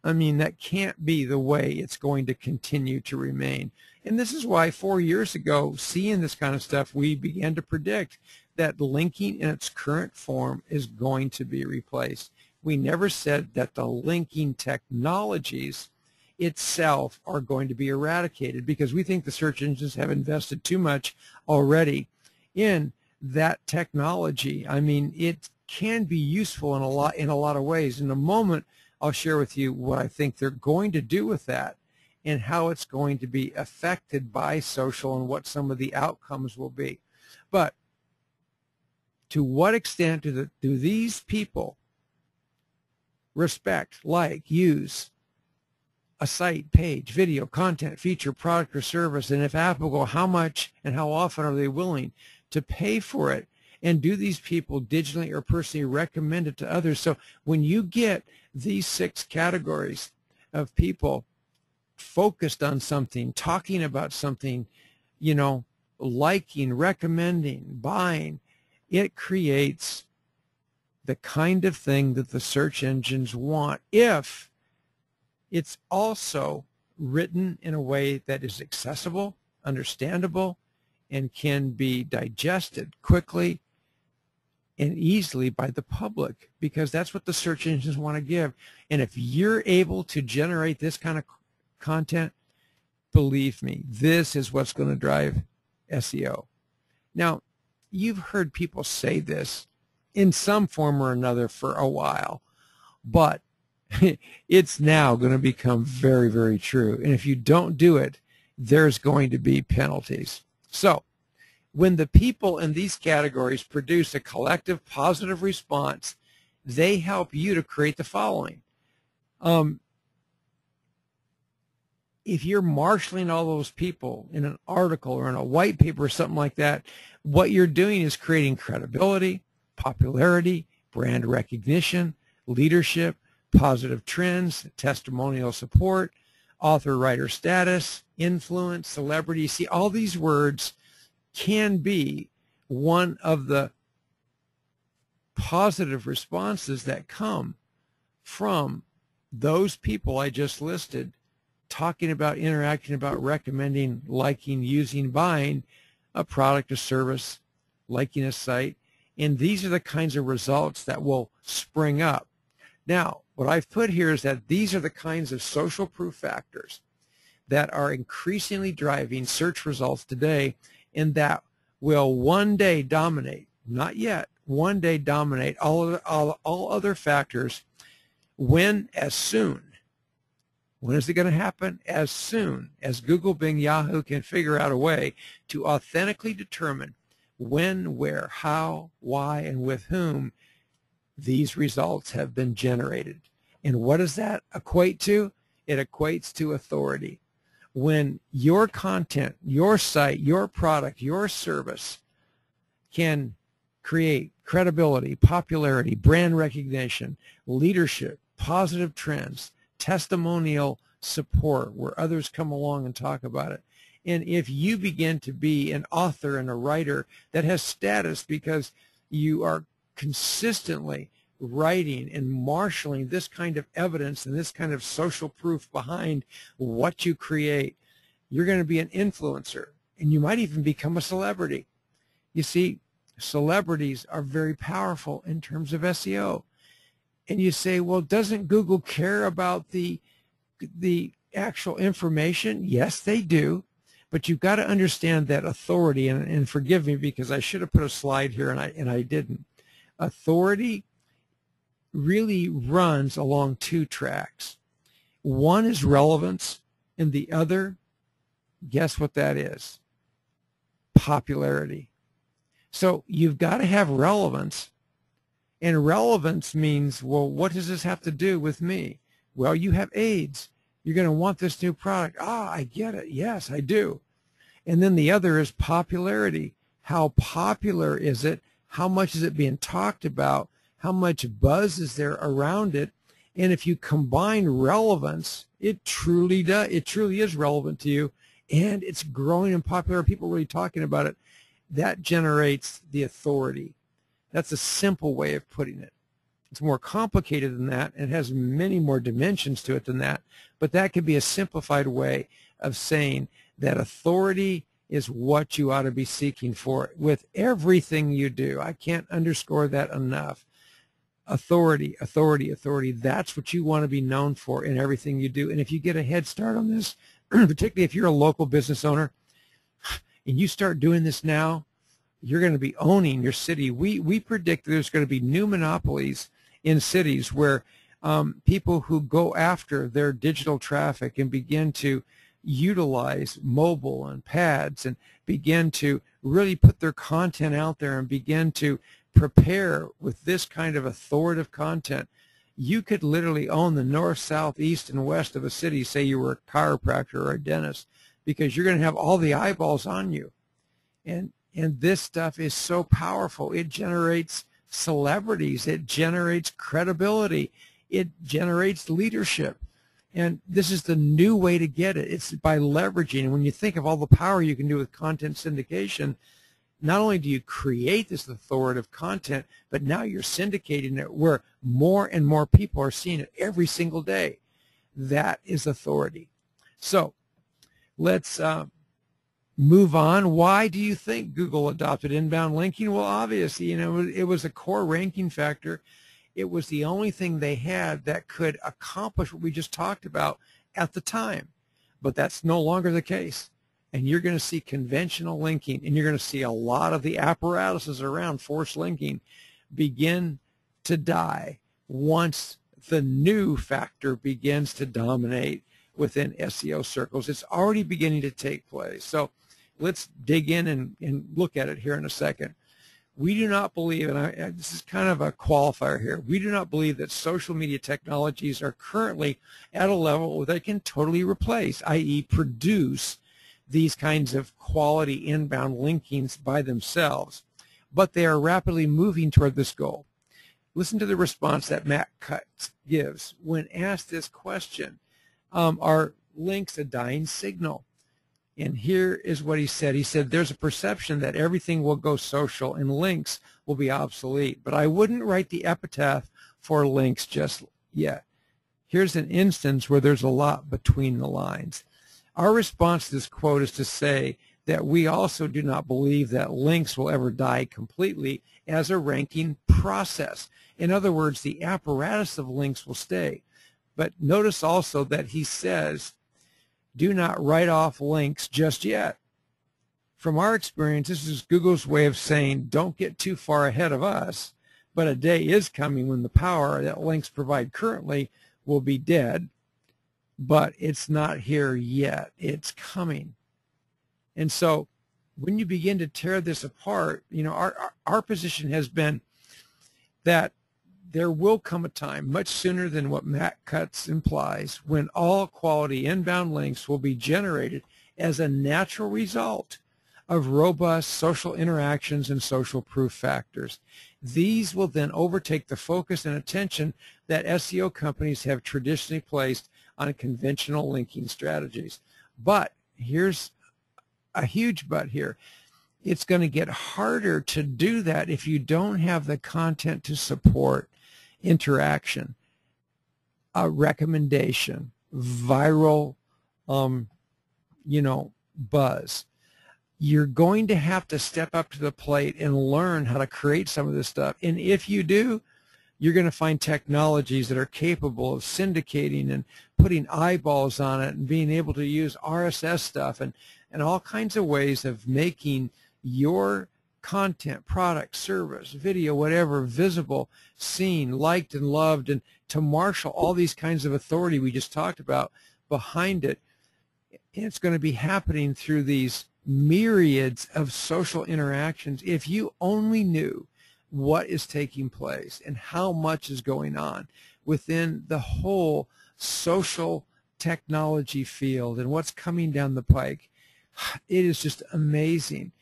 I mean, that can't be the way it's going to continue to remain. And this is why 4 years ago, seeing this kind of stuff, we began to predict that linking in its current form is going to be replaced. We never said that the linking technologies itself are going to be eradicated, because we think the search engines have invested too much already in that technology. I mean, it can be useful in a lot of ways. In a moment, I'll share with you what I think they're going to do with that. and how it's going to be affected by social and what some of the outcomes will be. But to what extent do these people respect, like, use a site, page, video, content, feature, product, or service, and if applicable, how much and how often are they willing to pay for it? And do these people digitally or personally recommend it to others? So when you get these 6 categories of people focused on something, talking about something, you know, liking, recommending, buying, it creates the kind of thing that the search engines want if it's also written in a way that is accessible, understandable, and can be digested quickly and easily by the public, because that's what the search engines want to give. And if you're able to generate this kind of content, believe me, this is what's going to drive SEO. Now, you've heard people say this in some form or another for a while, but it's now going to become very, very true. And if you don't do it, there's going to be penalties. So when the people in these categories produce a collective positive response, they help you to create the following. If you're marshaling all those people in an article or in a white paper or something like that, what you're doing is creating credibility, popularity, brand recognition, leadership, positive trends, testimonial support, author-writer status, influence, celebrity. See, all these words can be one of the positive responses that come from those people I just listed, talking about, interacting about, recommending, liking, using, buying a product or service, liking a site. And these are the kinds of results that will spring up. Now, what I've put here is that these are the kinds of social proof factors that are increasingly driving search results today, and that will one day dominate, not yet, one day dominate all other factors when is it going to happen? As soon as Google, Bing, Yahoo can figure out a way to authentically determine when, where, how, why, and with whom these results have been generated. And what does that equate to? It equates to authority. When your content, your site, your product, your service can create credibility, popularity, brand recognition, leadership, positive trends, testimonial support where others come along and talk about it. And if you begin to be an author and a writer that has status because you are consistently writing and marshaling this kind of evidence and this kind of social proof behind what you create, you're going to be an influencer, and you might even become a celebrity. You see, celebrities are very powerful in terms of SEO. And you say, well, doesn't Google care about the actual information? Yes, they do. But you've got to understand that authority, and forgive me because I should have put a slide here and I didn't. Authority really runs along 2 tracks. One is relevance, and the other, guess what that is? Popularity. So you've got to have relevance. And relevance means, well, what does this have to do with me? Well, you have AIDS. You're going to want this new product. Ah, I get it. Yes, I do. And then the other is popularity. How popular is it? How much is it being talked about? How much buzz is there around it? And if you combine relevance, it truly does. It truly is relevant to you, and it's growing and popular. People really talking about it. That generates the authority. That's a simple way of putting it. It's more complicated than that. It has many more dimensions to it than that. But that could be a simplified way of saying that authority is what you ought to be seeking for with everything you do. I can't underscore that enough. Authority, authority, authority. That's what you want to be known for in everything you do. And if you get a head start on this, particularly if you're a local business owner, and you start doing this now, you're going to be owning your city. We predict that there's going to be new monopolies in cities where people who go after their digital traffic and begin to utilize mobile and pads and begin to really put their content out there and begin to prepare with this kind of authoritative content, you could literally own the north, south, east, and west of a city, say you were a chiropractor or a dentist, because you're going to have all the eyeballs on you. And this stuff is so powerful. It generates celebrities. It generates credibility. It generates leadership. And this is the new way to get it. It's by leveraging. And when you think of all the power you can do with content syndication, not only do you create this authoritative content, but now you're syndicating it where more and more people are seeing it every single day. That is authority. So let's move on. Why do you think Google adopted inbound linking? Well, obviously, it was a core ranking factor. It was the only thing they had that could accomplish what we just talked about at the time. But that's no longer the case. And you're going to see conventional linking, and you're going to see a lot of the apparatuses around forced linking begin to die once the new factor begins to dominate within SEO circles. It's already beginning to take place. So let's dig in and look at it here in a second. We do not believe, and this is kind of a qualifier here, we do not believe that social media technologies are currently at a level where they can totally replace, i.e. produce these kinds of quality inbound linkings by themselves, but they are rapidly moving toward this goal. Listen to the response that Matt Cutts gives when asked this question, are links a dying signal? And here is what he said. He said, there's a perception that everything will go social and links will be obsolete, but I wouldn't write the epitaph for links just yet. Here's an instance where there's a lot between the lines. Our response to this quote is to say that we also do not believe that links will ever die completely as a ranking process. In other words, the apparatus of links will stay. But notice also that he says, do not write off links just yet. From our experience, this is Google's way of saying, don't get too far ahead of us, but a day is coming when the power that links provide currently will be dead, but it's not here yet. It's coming. And so when you begin to tear this apart, our position has been that there will come a time, much sooner than what Matt Cutts implies, when all quality inbound links will be generated as a natural result of robust social interactions and social proof factors. These will then overtake the focus and attention that SEO companies have traditionally placed on conventional linking strategies. But here's a huge but here. It's going to get harder to do that if you don't have the content to support interaction, a recommendation, viral, buzz. You're going to have to step up to the plate and learn how to create some of this stuff. And if you do, you're going to find technologies that are capable of syndicating and putting eyeballs on it and being able to use RSS stuff and all kinds of ways of making your content, product, service, video, whatever, visible, seen, liked, and loved, and to marshal all these kinds of authority we just talked about behind it. And it's going to be happening through these myriads of social interactions. If you only knew what is taking place and how much is going on within the whole social technology field and what's coming down the pike, it is just amazing.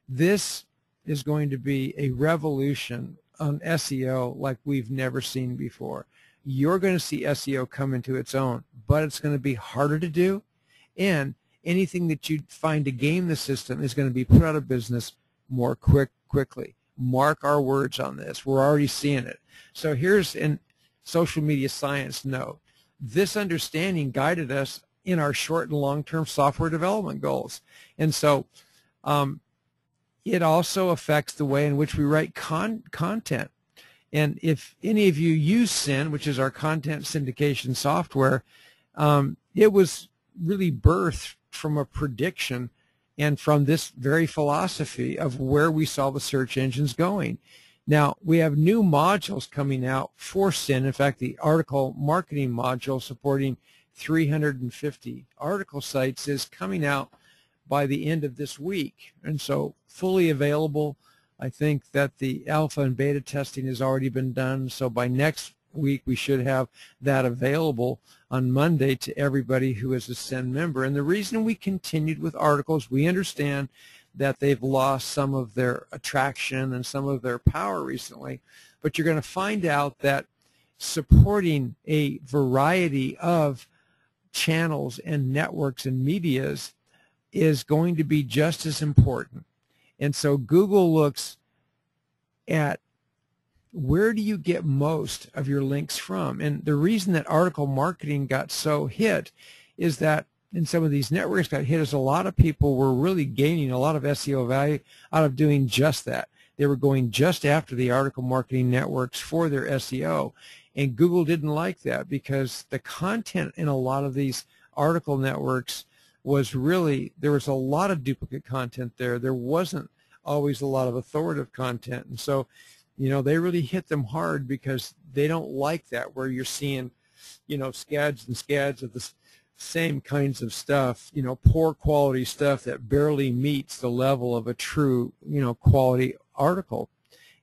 This is going to be a revolution on SEO like we've never seen before. You're going to see SEO come into its own, but it's going to be harder to do, and anything that you find to game the system is going to be put out of business more quickly. Mark our words on this. We're already seeing it. So here's in social media science note. This understanding guided us in our short and long-term software development goals. And so it also affects the way in which we write content. And if any of you use SYN, which is our content syndication software, it was really birthed from a prediction and from this very philosophy of where we saw the search engines going. Now, we have new modules coming out for SIN. In fact, the article marketing module supporting 350 article sites is coming out by the end of this week. And so fully available. I think that the alpha and beta testing has already been done. So by next week, we should have that available on Monday to everybody who is a SIN member. And the reason we continued with articles, we understand that they've lost some of their attraction and some of their power recently, but you're going to find out that supporting a variety of channels and networks and medias is going to be just as important. And so Google looks at where do you get most of your links from? And the reason that article marketing got so hit is that and some of these networks got hit is a lot of people were really gaining a lot of SEO value out of doing just that. They were going just after the article marketing networks for their SEO. And Google didn't like that because the content in a lot of these article networks was really, there was a lot of duplicate content there. There wasn't always a lot of authoritative content. And so, you know, they really hit them hard because they don't like that where you're seeing, you know, scads and scads of the same kinds of stuff, you know, poor quality stuff that barely meets the level of a true, you know, quality article.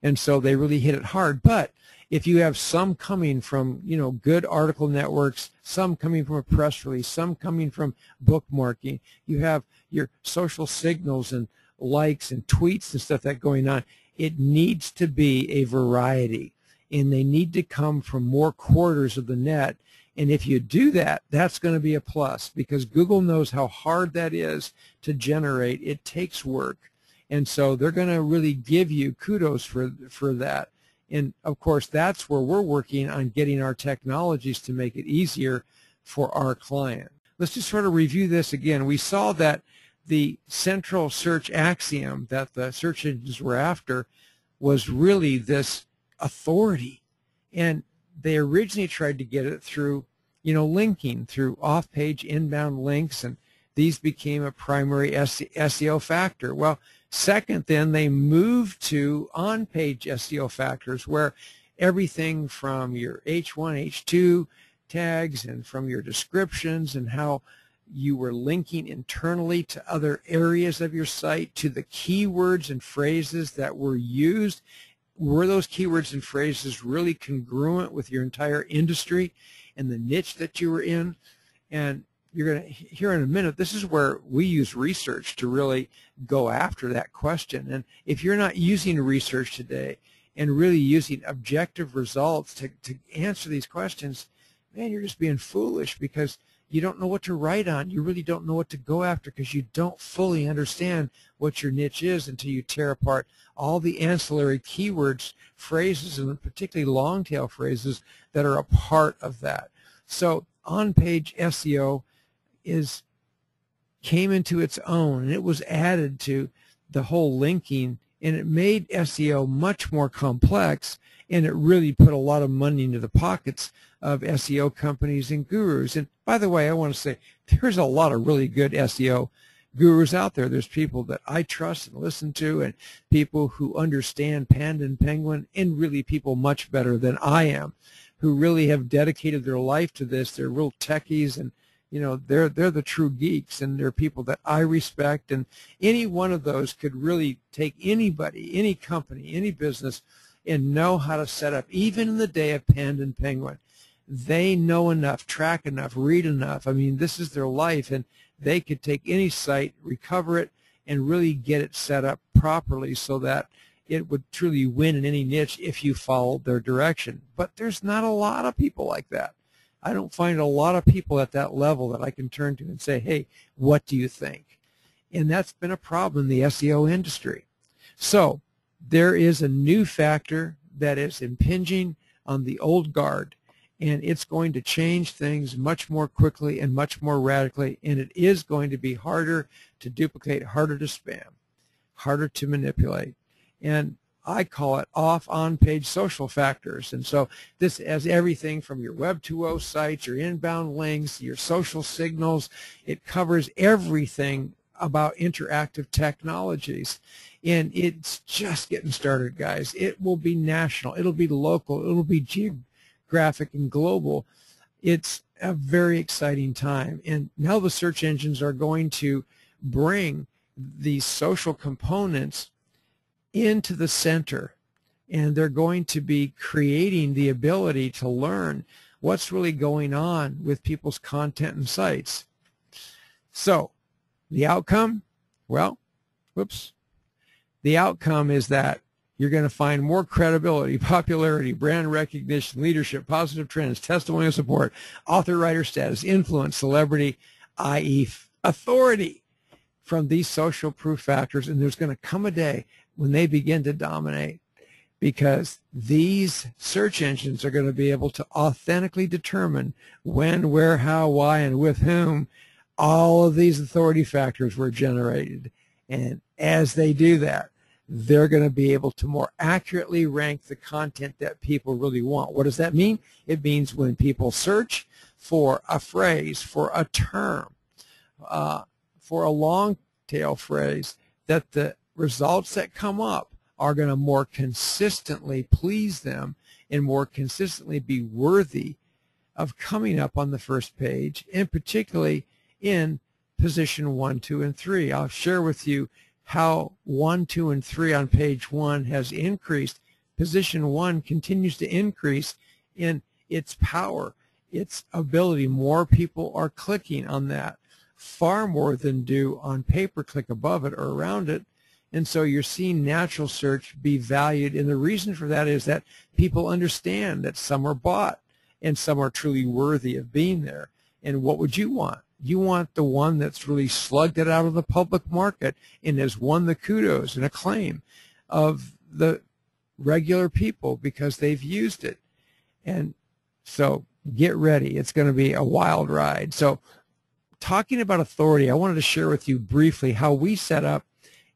And so they really hit it hard. But if you have some coming from, you know, good article networks, some coming from a press release, some coming from bookmarking, you have your social signals and likes and tweets and stuff that going on, it needs to be a variety. And they need to come from more quarters of the net. And if you do that, that's going to be a plus because Google knows how hard that is to generate. It takes work. And so they're going to really give you kudos for that. And, of course, that's where we're working on getting our technologies to make it easier for our client. Let's just sort of review this again. We saw that the central search axiom that the search engines were after was really this authority. And they originally tried to get it through, you know, linking, through off-page inbound links, and these became a primary SEO factor. Well, second, then they moved to on-page SEO factors where everything from your H1, H2 tags and from your descriptions and how you were linking internally to other areas of your site to the keywords and phrases that were used. Were those keywords and phrases really congruent with your entire industry and the niche that you were in? And you're going to hear in a minute, this is where we use research to really go after that question. And if you're not using research today and really using objective results to answer these questions, man, you're just being foolish because you don't know what to write on. You really don't know what to go after because you don't fully understand what your niche is until you tear apart all the ancillary keywords, phrases, and particularly long tail phrases that are a part of that. So on-page SEO came into its own, and it was added to the whole linking, and it made SEO much more complex, and it really put a lot of money into the pockets of SEO companies and gurus. And by the way, I want to say there's a lot of really good SEO gurus out there. There's people that I trust and listen to, and people who understand Panda and Penguin, and really people much better than I am, who really have dedicated their life to this. They're real techies, and you know, they're the true geeks, and they're people that I respect. And any one of those could really take anybody, any company, any business, and know how to set up, even in the day of Panda and Penguin. They know enough, track enough, read enough. I mean, this is their life, and they could take any site, recover it, and really get it set up properly so that it would truly win in any niche if you followed their direction. But there's not a lot of people like that. I don't find a lot of people at that level that I can turn to and say, hey, what do you think? And that's been a problem in the SEO industry. So there is a new factor that is impinging on the old guard, and it's going to change things much more quickly and much more radically, and it is going to be harder to duplicate, harder to spam, harder to manipulate. And I call it on-page social factors. And so this has everything from your Web 2.0 sites, your inbound links, your social signals. It covers everything about interactive technologies. And it's just getting started, guys. It will be national. It'll be local. It'll be geographic and global. It's a very exciting time. And now the search engines are going to bring these social components into the center. And they're going to be creating the ability to learn what's really going on with people's content and sites. So the outcome, well, whoops. The outcome is that you're going to find more credibility, popularity, brand recognition, leadership, positive trends, testimonial support, author, writer status, influence, celebrity, i.e. authority from these social proof factors. And there's going to come a day when they begin to dominate, because these search engines are going to be able to authentically determine when, where, how, why, and with whom all of these authority factors were generated. And as they do that, they're going to be able to more accurately rank the content that people really want. What does that mean? It means when people search for a phrase, for a term, for a long tail phrase, that the results that come up are going to more consistently please them and more consistently be worthy of coming up on the first page, and particularly in position 1, 2, and 3. I'll share with you how 1, 2, and 3 on page 1 has increased. Position 1 continues to increase in its power, its ability. More people are clicking on that, far more than do on pay-per-click above it or around it. And so you're seeing natural search be valued. And the reason for that is that people understand that some are bought and some are truly worthy of being there. And what would you want? You want the one that's really slugged it out of the public market and has won the kudos and acclaim of the regular people because they've used it. And so get ready. It's going to be a wild ride. So talking about authority, I wanted to share with you briefly how we set up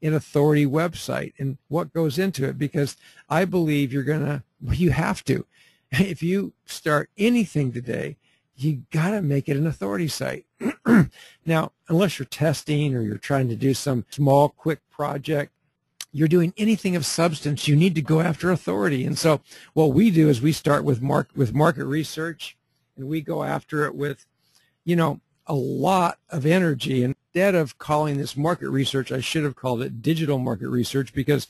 an authority website and what goes into it, because I believe you have to. If you start anything today, you got to make it an authority site. Now, unless you're testing or you're trying to do some small, quick project, you're doing anything of substance, you need to go after authority. And so what we do is we start with market research, and we go after it with, a lot of energy. And instead of calling this market research, I should have called it digital market research, because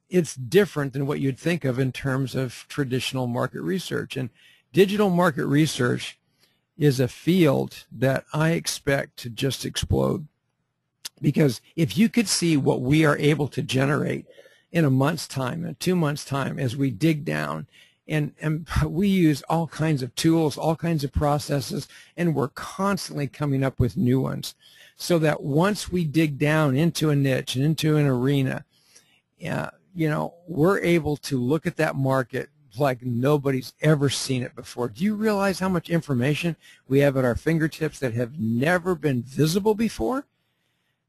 it's different than what you'd think of in terms of traditional market research. And digital market research is a field that I expect to just explode, because if you could see what we are able to generate in a month's time, in 2 months' time, as we dig down, and we use all kinds of tools, all kinds of processes, and we're constantly coming up with new ones, so that once we dig down into a niche and into an arena, we're able to look at that market like nobody's ever seen it before. Do you realize how much information we have at our fingertips that have never been visible before?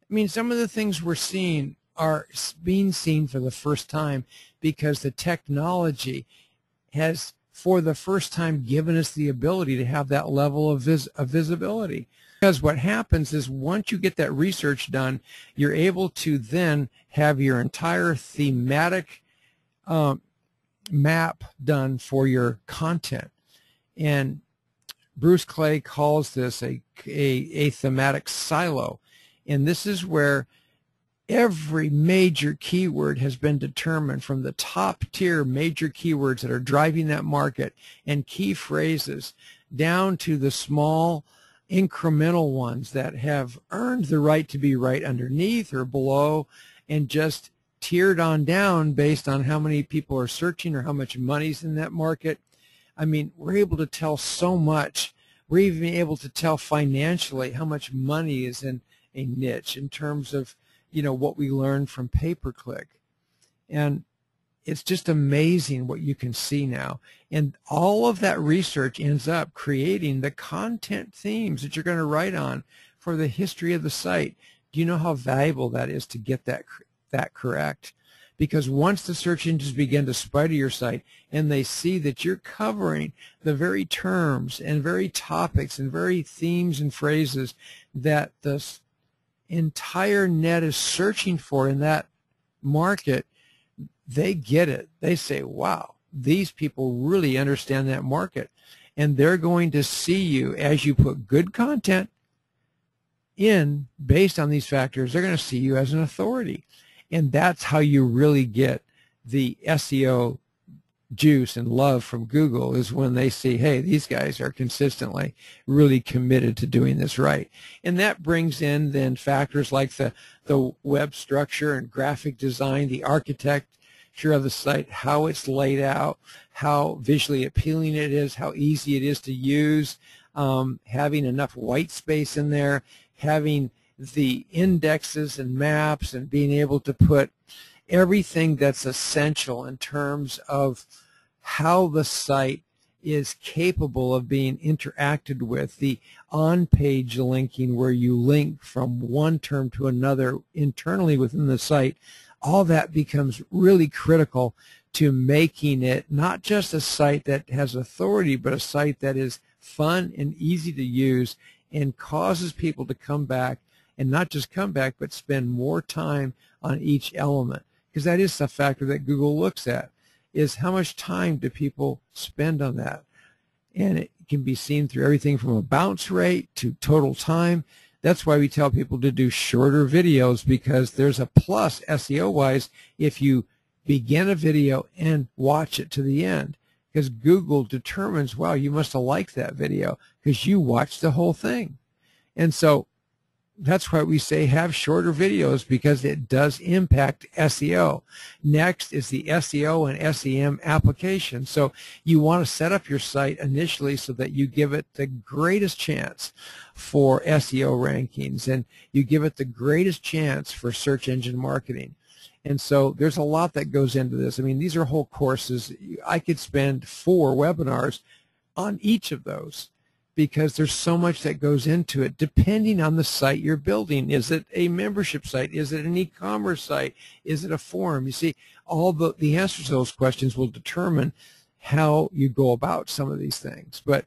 I mean, some of the things we're seeing are being seen for the first time because the technology has, for the first time, given us the ability to have that level of visibility. Because what happens is once you get that research done, you're able to then have your entire thematic map done for your content. And Bruce Clay calls this a thematic silo. And this is where every major keyword has been determined, from the top tier major keywords that are driving that market and key phrases down to the small incremental ones that have earned the right to be right underneath or below, and just tiered on down based on how many people are searching or how much money's in that market. I mean, we're able to tell so much. We're even able to tell financially how much money is in a niche in terms of, what we learned from pay-per-click. And it's just amazing what you can see now. And all of that research ends up creating the content themes that you're going to write on for the history of the site. Do you know how valuable that is to get that correct? Because once the search engines begin to spider your site and they see that you're covering the very terms and very topics and very themes and phrases that the entire net is searching for in that market, they get it. They say, wow, these people really understand that market. And they're going to see you as you put good content in based on these factors. They're going to see you as an authority. And that's how you really get the SEO juice and love from Google, is when they see, hey, these guys are consistently really committed to doing this right. And that brings in then factors like the web structure and graphic design, the architecture of the site, how it's laid out, how visually appealing it is, how easy it is to use, having enough white space in there, having the indexes and maps, and being able to put everything that's essential in terms of how the site is capable of being interacted with, the on-page linking where you link from one term to another internally within the site. All that becomes really critical to making it not just a site that has authority, but a site that is fun and easy to use and causes people to come back, and not just come back, but spend more time on each element. Because that is a factor that Google looks at, is how much time do people spend on that. And it can be seen through everything from a bounce rate to total time. That's why we tell people to do shorter videos, because there's a plus SEO-wise if you begin a video and watch it to the end. Because Google determines, wow, you must have liked that video because you watched the whole thing. And so that's why we say have shorter videos, because it does impact SEO. Next is the SEO and SEM application. So you want to set up your site initially so that you give it the greatest chance for SEO rankings, and you give it the greatest chance for search engine marketing. And so there's a lot that goes into this. I mean, these are whole courses. I could spend 4 webinars on each of those, because there's so much that goes into it depending on the site you're building. Is it a membership site? Is it an e-commerce site? Is it a forum? You see, all the answers to those questions will determine how you go about some of these things. But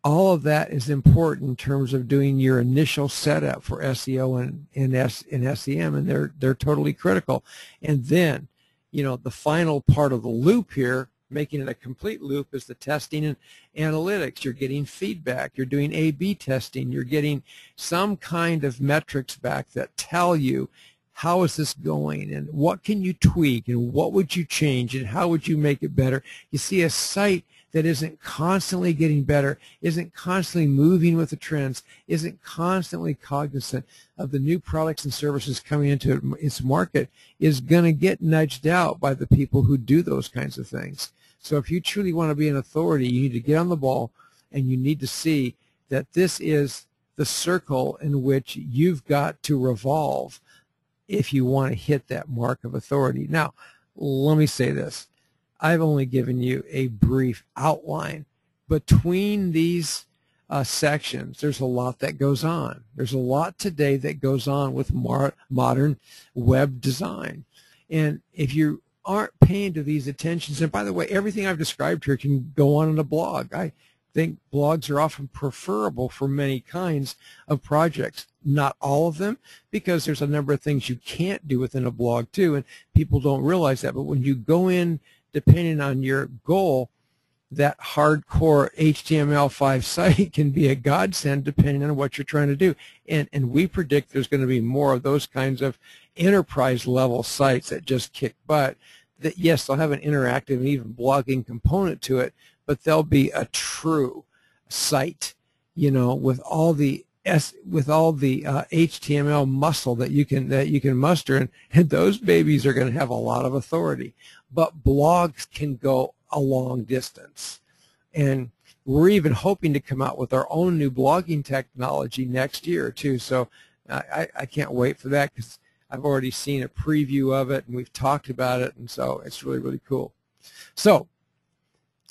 all of that is important in terms of doing your initial setup for SEO and SEM, and they're totally critical. And then, you know, the final part of the loop here, making it a complete loop, is the testing and analytics. You're getting feedback. You're doing A/B testing. You're getting some kind of metrics back that tell you how is this going and what can you tweak and what would you change and how would you make it better. You see, a site that isn't constantly getting better, isn't constantly moving with the trends, isn't constantly cognizant of the new products and services coming into its market, is going to get nudged out by the people who do those kinds of things. So if you truly want to be an authority, you need to get on the ball, and you need to see that this is the circle in which you've got to revolve if you want to hit that mark of authority. Now, let me say this. I've only given you a brief outline. Between these sections, there's a lot that goes on. There's a lot today that goes on with modern web design. And if you aren't paying to these attentions, and by the way, everything I've described here can go on in a blog. I think blogs are often preferable for many kinds of projects. Not all of them, because there's a number of things you can't do within a blog too, and people don't realize that. But when you go in, depending on your goal, that hardcore HTML5 site can be a godsend depending on what you're trying to do. And we predict there's going to be more of those kinds of enterprise level sites that just kick butt. That, yes, they'll have an interactive and even blogging component to it, but they'll be a true site, you know, with all the HTML muscle that you can muster, and those babies are going to have a lot of authority. But blogs can go a long distance, and we're even hoping to come out with our own new blogging technology next year too. So I can't wait for that, because I've already seen a preview of it and we've talked about it, and so it's really, really cool. So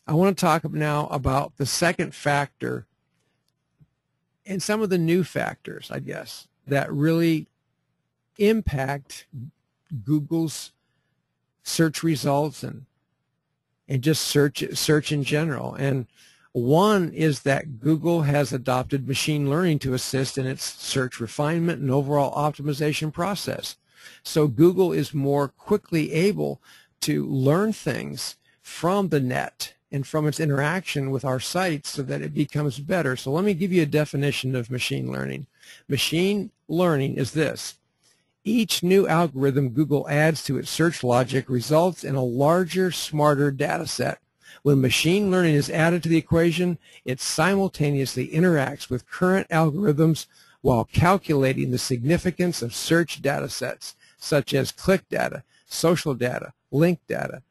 I want to talk now about the second factor and some of the new factors, I guess, that really impact Google's search results and just search in general. And One is that Google has adopted machine learning to assist in its search refinement and overall optimization process. So Google is more quickly able to learn things from the net and from its interaction with our sites so that it becomes better. So let me give you a definition of machine learning. Machine learning is this. Each new algorithm Google adds to its search logic results in a larger, smarter data set. When machine learning is added to the equation, it simultaneously interacts with current algorithms while calculating the significance of search data sets, such as click data, social data, link data,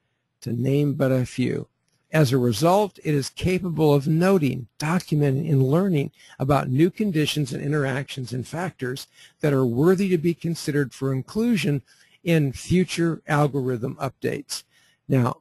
to name but a few. As a result, it is capable of noting, documenting, and learning about new conditions and interactions and factors that are worthy to be considered for inclusion in future algorithm updates. Now,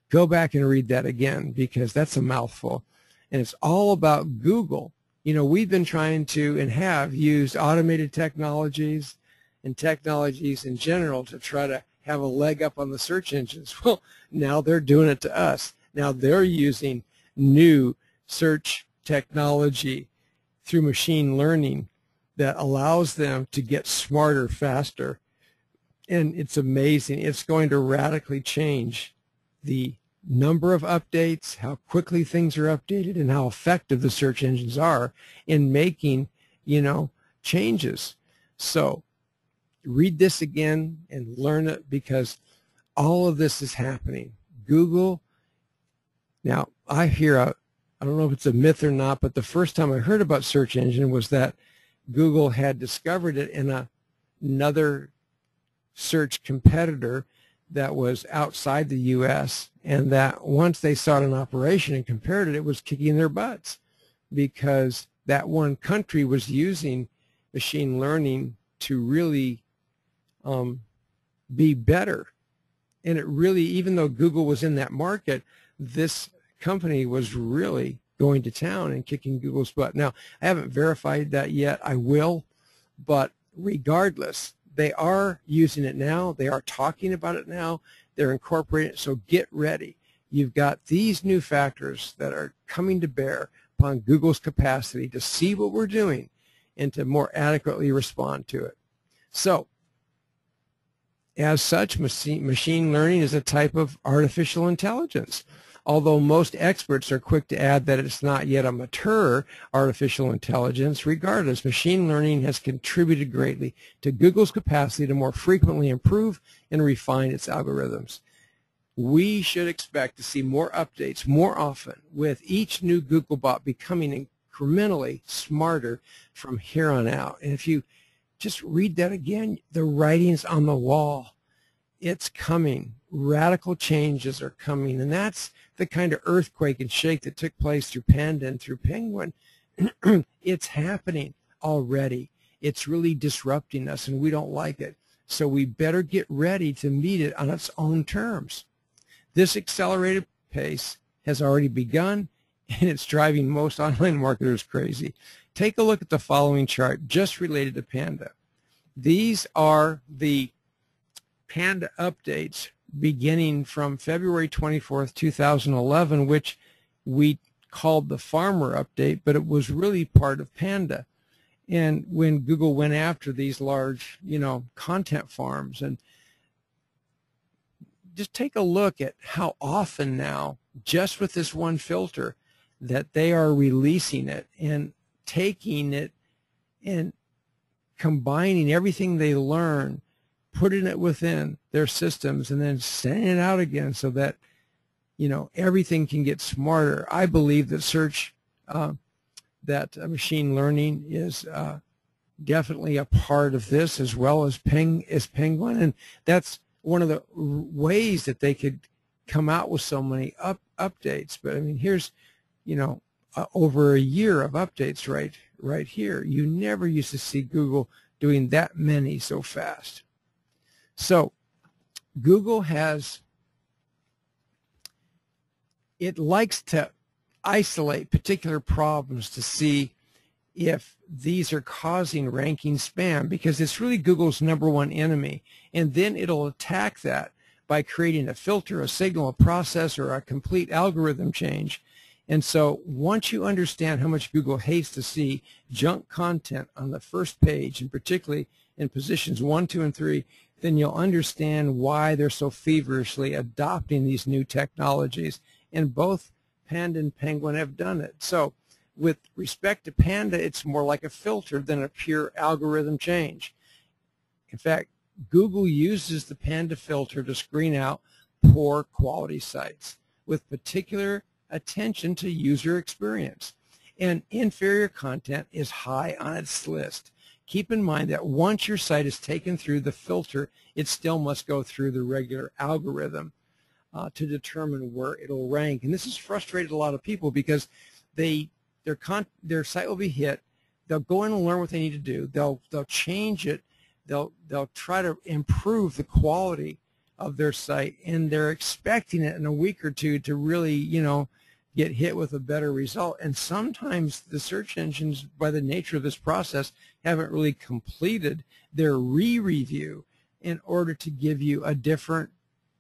go back and read that again because that's a mouthful. And it's all about Google. You know, we've been trying to and have used automated technologies and technologies in general to try to have a leg up on the search engines. Well, now they're doing it to us. Now they're using new search technology through machine learning that allows them to get smarter faster. And it's amazing. It's going to radically change the number of updates, how quickly things are updated, and how effective the search engines are in making, you know, changes. So read this again and learn it because all of this is happening. Google. Now, I hear I don't know if it's a myth or not, but the first time I heard about search engine was that Google had discovered it in another search competitor that was outside the U.S., and that once they saw it in operation and compared it, it was kicking their butts because that one country was using machine learning to really be better. And it really, even though Google was in that market, this company was really going to town and kicking Google's butt. Now, I haven't verified that yet. I will. But regardless, they are using it now. They are talking about it now. They're incorporating it. So get ready. You've got these new factors that are coming to bear upon Google's capacity to see what we're doing and to more adequately respond to it. So, as such, machine learning is a type of artificial intelligence. Although most experts are quick to add that it's not yet a mature artificial intelligence, regardless, machine learning has contributed greatly to Google's capacity to more frequently improve and refine its algorithms. We should expect to see more updates more often, with each new Googlebot becoming incrementally smarter from here on out. And if you just read that again, the writing's on the wall. It's coming. Radical changes are coming, and that's the kind of earthquake and shake that took place through Panda and through Penguin. It's happening already. It's really disrupting us, and we don't like it. So we better get ready to meet it on its own terms. This accelerated pace has already begun, and it's driving most online marketers crazy. Take a look at the following chart just related to Panda. These are the Panda updates beginning from February 24th, 2011, which we called the Farmer update, but it was really part of Panda. And when Google went after these large, content farms, and just take a look at how often now, just with this one filter, that they are releasing it and taking it and combining everything they learn, putting it within their systems, and then sending it out again so that, everything can get smarter. I believe that machine learning is definitely a part of this, as well as Penguin, and that's one of the ways that they could come out with so many updates. But I mean, here's, over a year of updates right here. You never used to see Google doing that many so fast. So Google it likes to isolate particular problems to see if these are causing ranking spam, because it's really Google's #1 enemy. And then it'll attack that by creating a filter, a signal, a process, or a complete algorithm change. And so once you understand how much Google hates to see junk content on the first page, and particularly in positions 1, 2, and 3, then you'll understand why they're so feverishly adopting these new technologies. And both Panda and Penguin have done it. So with respect to Panda, it's more like a filter than a pure algorithm change. In fact, Google uses the Panda filter to screen out poor quality sites with particular attention to user experience. And inferior content is high on its list. Keep in mind that once your site is taken through the filter, it still must go through the regular algorithm to determine where it'll rank. And this has frustrated a lot of people because their site will be hit. They'll go in and learn what they need to do. They'll change it. They'll try to improve the quality of their site, and they're expecting it in a week or two to really, get hit with a better result. And sometimes the search engines, by the nature of this process, haven't really completed their re-review in order to give you a different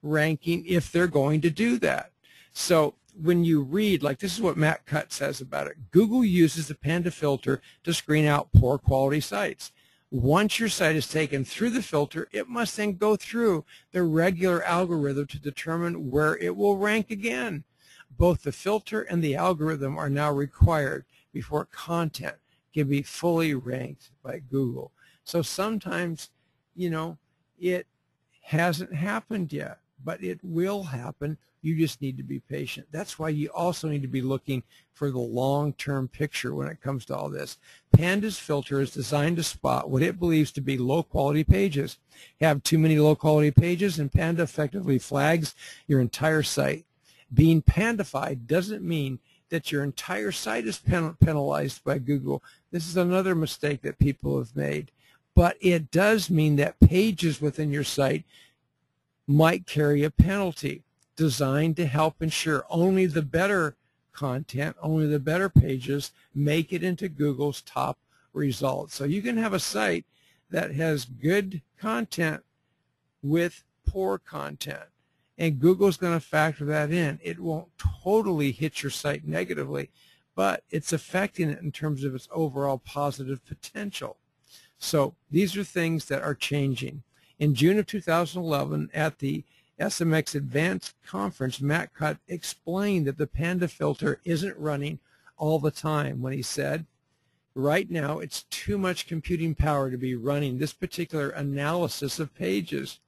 ranking if they're going to do that. So when you read, like this is what Matt Cutt says about it, Google uses the Panda filter to screen out poor quality sites. Once your site is taken through the filter, it must then go through the regular algorithm to determine where it will rank again. Both the filter and the algorithm are now required before content can be fully ranked by Google. So sometimes, it hasn't happened yet, but it will happen. You just need to be patient. That's why you also need to be looking for the long-term picture when it comes to all this. Panda's filter is designed to spot what it believes to be low-quality pages. Have too many low-quality pages, and Panda effectively flags your entire site. Being pandified doesn't mean that your entire site is penalized by Google. This is another mistake that people have made. But it does mean that pages within your site might carry a penalty designed to help ensure only the better content, only the better pages make it into Google's top results. So you can have a site that has good content with poor content, and Google's going to factor that in. It won't totally hit your site negatively, but it's affecting it in terms of its overall positive potential. So these are things that are changing. In June of 2011, at the SMX Advanced Conference, Matt Cutt explained that the Panda filter isn't running all the time when he said, right now it's too much computing power to be running this particular analysis of pages.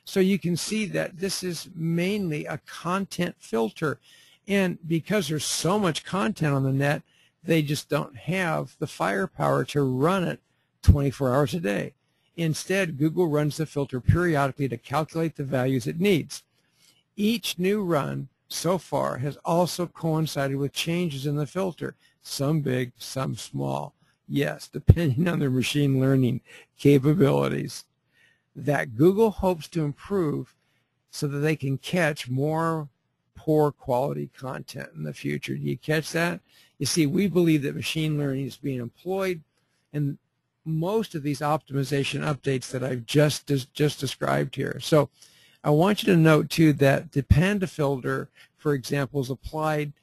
So you can see that this is mainly a content filter, and because there's so much content on the net, they just don't have the firepower to run it 24 hours a day. Instead, Google runs the filter periodically to calculate the values it needs. Each new run so far has also coincided with changes in the filter, some big, some small. Yes, depending on their machine learning capabilities, that Google hopes to improve so that they can catch more poor quality content in the future. Do you catch that? You see, we believe that machine learning is being employed, and most of these optimization updates that I've just described here. So I want you to note too that the Panda filter, for example, is applied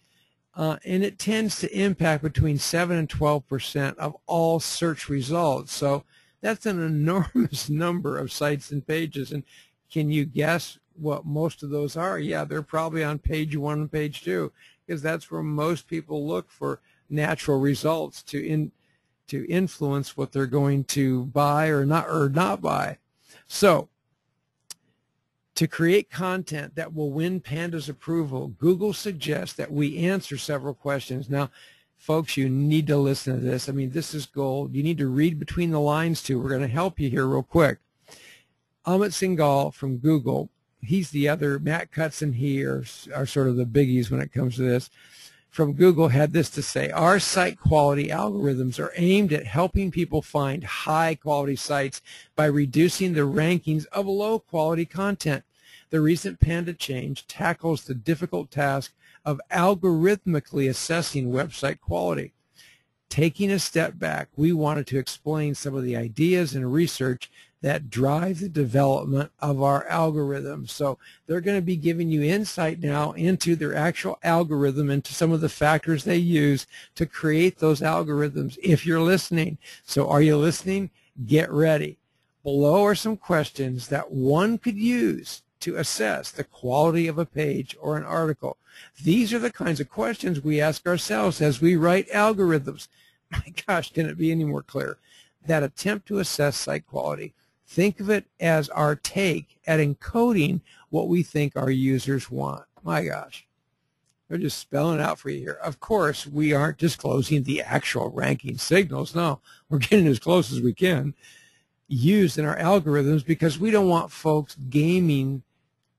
and it tends to impact between 7 and 12% of all search results. So that's an enormous number of sites and pages. And can you guess what most of those are? Yeah, they're probably on page 1 and page 2, because that's where most people look for natural results to influence what they're going to buy or not buy. So to create content that will win Panda's approval, Google suggests that we answer several questions. Now, folks, you need to listen to this. I mean, this is gold. You need to read between the lines too. We're going to help you here real quick. Amit Singhal from Google, he's the other, Matt Cutts and he are sort of the biggies when it comes to this, from Google had this to say: our site quality algorithms are aimed at helping people find high quality sites by reducing the rankings of low quality content. The recent Panda change tackles the difficult task of algorithmically assessing website quality. Taking a step back, we wanted to explain some of the ideas and research that drive the development of our algorithms. So they're going to be giving you insight now into their actual algorithm, into some of the factors they use to create those algorithms, if you're listening. So are you listening? Get ready. Below are some questions that one could use to assess the quality of a page or an article. These are the kinds of questions we ask ourselves as we write algorithms. My gosh, can it be any more clear? That attempt to assess site quality. Think of it as our take at encoding what we think our users want. My gosh, they're just spelling it out for you here. Of course, we aren't disclosing the actual ranking signals. No, we're getting as close as we can used in our algorithms because we don't want folks gaming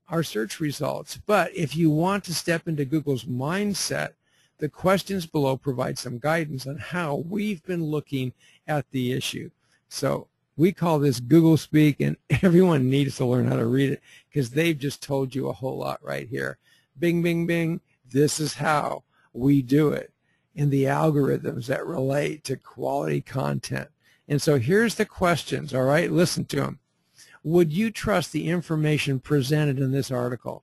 our search results. But if you want to step into Google's mindset, the questions below provide some guidance on how we've been looking at the issue. So we call this Google speak, and everyone needs to learn how to read it because they've just told you a whole lot right here. Bing, bing, bing. This is how we do it in the algorithms that relate to quality content. And so here's the questions, all right? Listen to them. Would you trust the information presented in this article?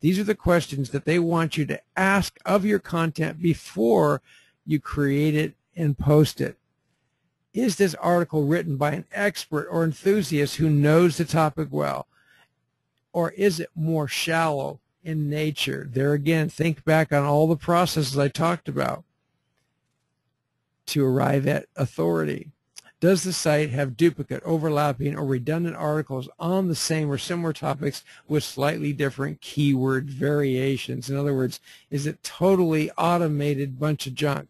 These are the questions that they want you to ask of your content before you create it and post it. Is this article written by an expert or enthusiast who knows the topic well? Or is it more shallow in nature? There again, think back on all the processes I talked about to arrive at authority. Does the site have duplicate, overlapping, or redundant articles on the same or similar topics with slightly different keyword variations? In other words, is it totally automated bunch of junk?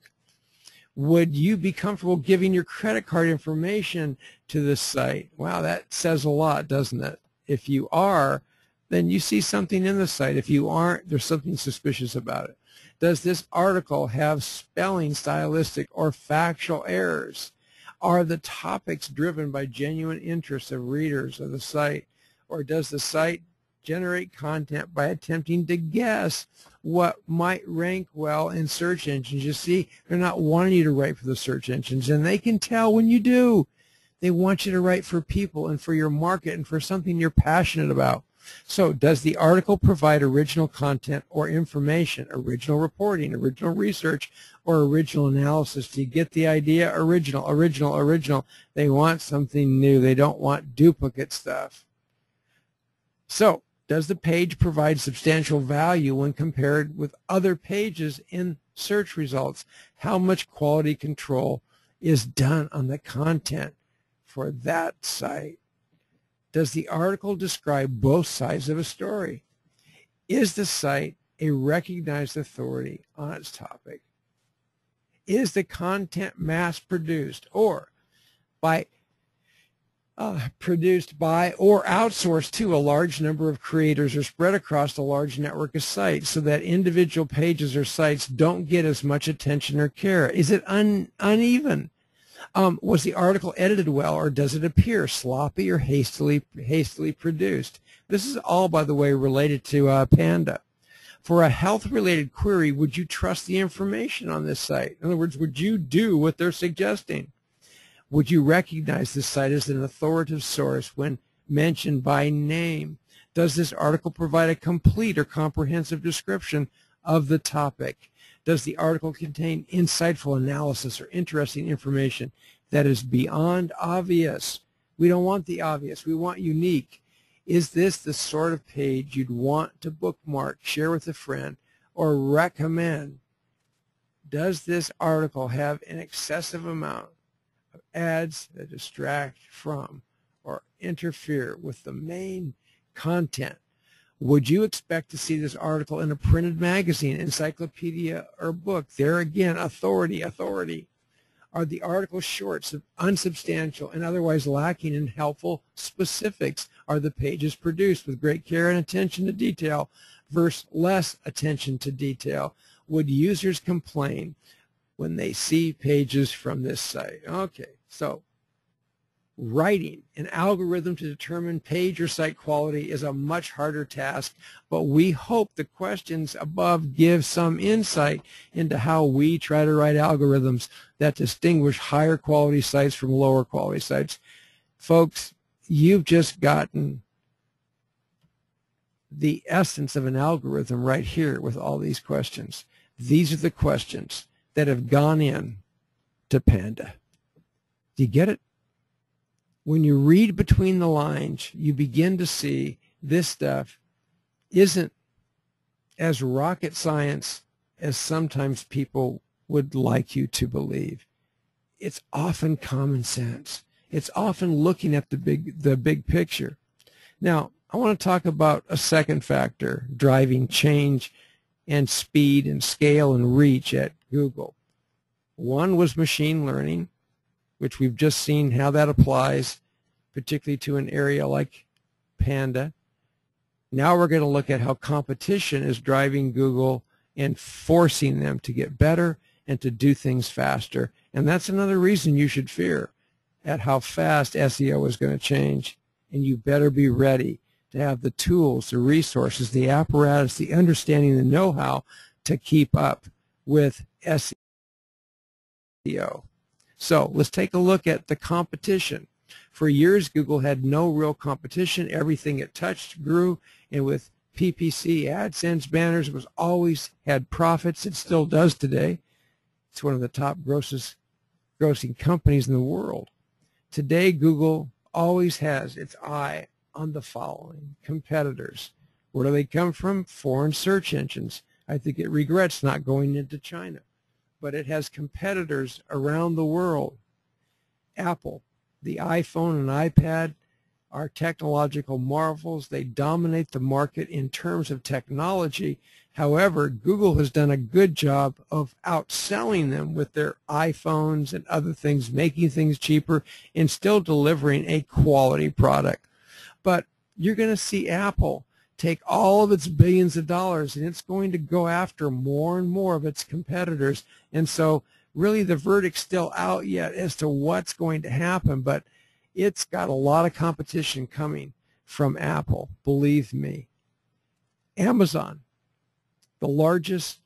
Would you be comfortable giving your credit card information to this site? Wow, that says a lot, doesn't it? If you are, then you see something in the site. If you aren't, there's something suspicious about it. Does this article have spelling, stylistic, or factual errors? Are the topics driven by genuine interest of readers of the site? Or does the site generate content by attempting to guess what might rank well in search engines? You see, they're not wanting you to write for the search engines, and they can tell when you do. They want you to write for people and for your market and for something you're passionate about. So does the article provide original content or information, original reporting, original research, or original analysis? Do you get the idea? Original, original, original. They want something new. They don't want duplicate stuff. So does the page provide substantial value when compared with other pages in search results? How much quality control is done on the content for that site? Does the article describe both sides of a story? Is the site a recognized authority on its topic? Is the content mass-produced or produced by or outsourced to a large number of creators or spread across a large network of sites so that individual pages or sites don't get as much attention or care? Is it uneven? Was the article edited well, or does it appear sloppy or hastily produced? This is all, by the way, related to Panda. For a health-related query, would you trust the information on this site? In other words, would you do what they're suggesting? Would you recognize this site as an authoritative source when mentioned by name? Does this article provide a complete or comprehensive description of the topic? Does the article contain insightful analysis or interesting information that is beyond obvious? We don't want the obvious. We want unique. Is this the sort of page you'd want to bookmark, share with a friend, or recommend? Does this article have an excessive amount of ads that distract from or interfere with the main content? Would you expect to see this article in a printed magazine, encyclopedia, or book? There again, authority. Are the articles short, unsubstantial, and otherwise lacking in helpful specifics? Are the pages produced with great care and attention to detail versus less attention to detail? Would users complain when they see pages from this site? Okay, so writing an algorithm to determine page or site quality is a much harder task, but we hope the questions above give some insight into how we try to write algorithms that distinguish higher quality sites from lower quality sites. Folks, you've just gotten the essence of an algorithm right here with all these questions. These are the questions that have gone in to Panda. Do you get it? When you read between the lines, you begin to see this stuff isn't as rocket science as sometimes people would like you to believe. It's often common sense. It's often looking at the big picture. Now, I want to talk about a second factor driving change and speed and scale and reach at Google. One was machine learning, which we've just seen how that applies, particularly to an area like Panda. Now we're going to look at how competition is driving Google and forcing them to get better and to do things faster. And that's another reason you should fear at how fast SEO is going to change. And you better be ready to have the tools, the resources, the apparatus, the understanding, the know-how to keep up with SEO. So let's take a look at the competition. For years, Google had no real competition. Everything it touched grew, and with PPC, AdSense, banners, it was always had profits. It still does today. It's one of the top grossing companies in the world. Today, Google always has its eye on the following competitors. Where do they come from? Foreign search engines. I think it regrets not going into China. But it has competitors around the world. Apple, the iPhone and iPad are technological marvels. They dominate the market in terms of technology. However, Google has done a good job of outselling them with their iPhones and other things, making things cheaper and still delivering a quality product. But you're going to see Apple take all of its billions of dollars, and it's going to go after more and more of its competitors. And so really the verdict's still out yet as to what's going to happen, but it's got a lot of competition coming from Apple, believe me. Amazon, the largest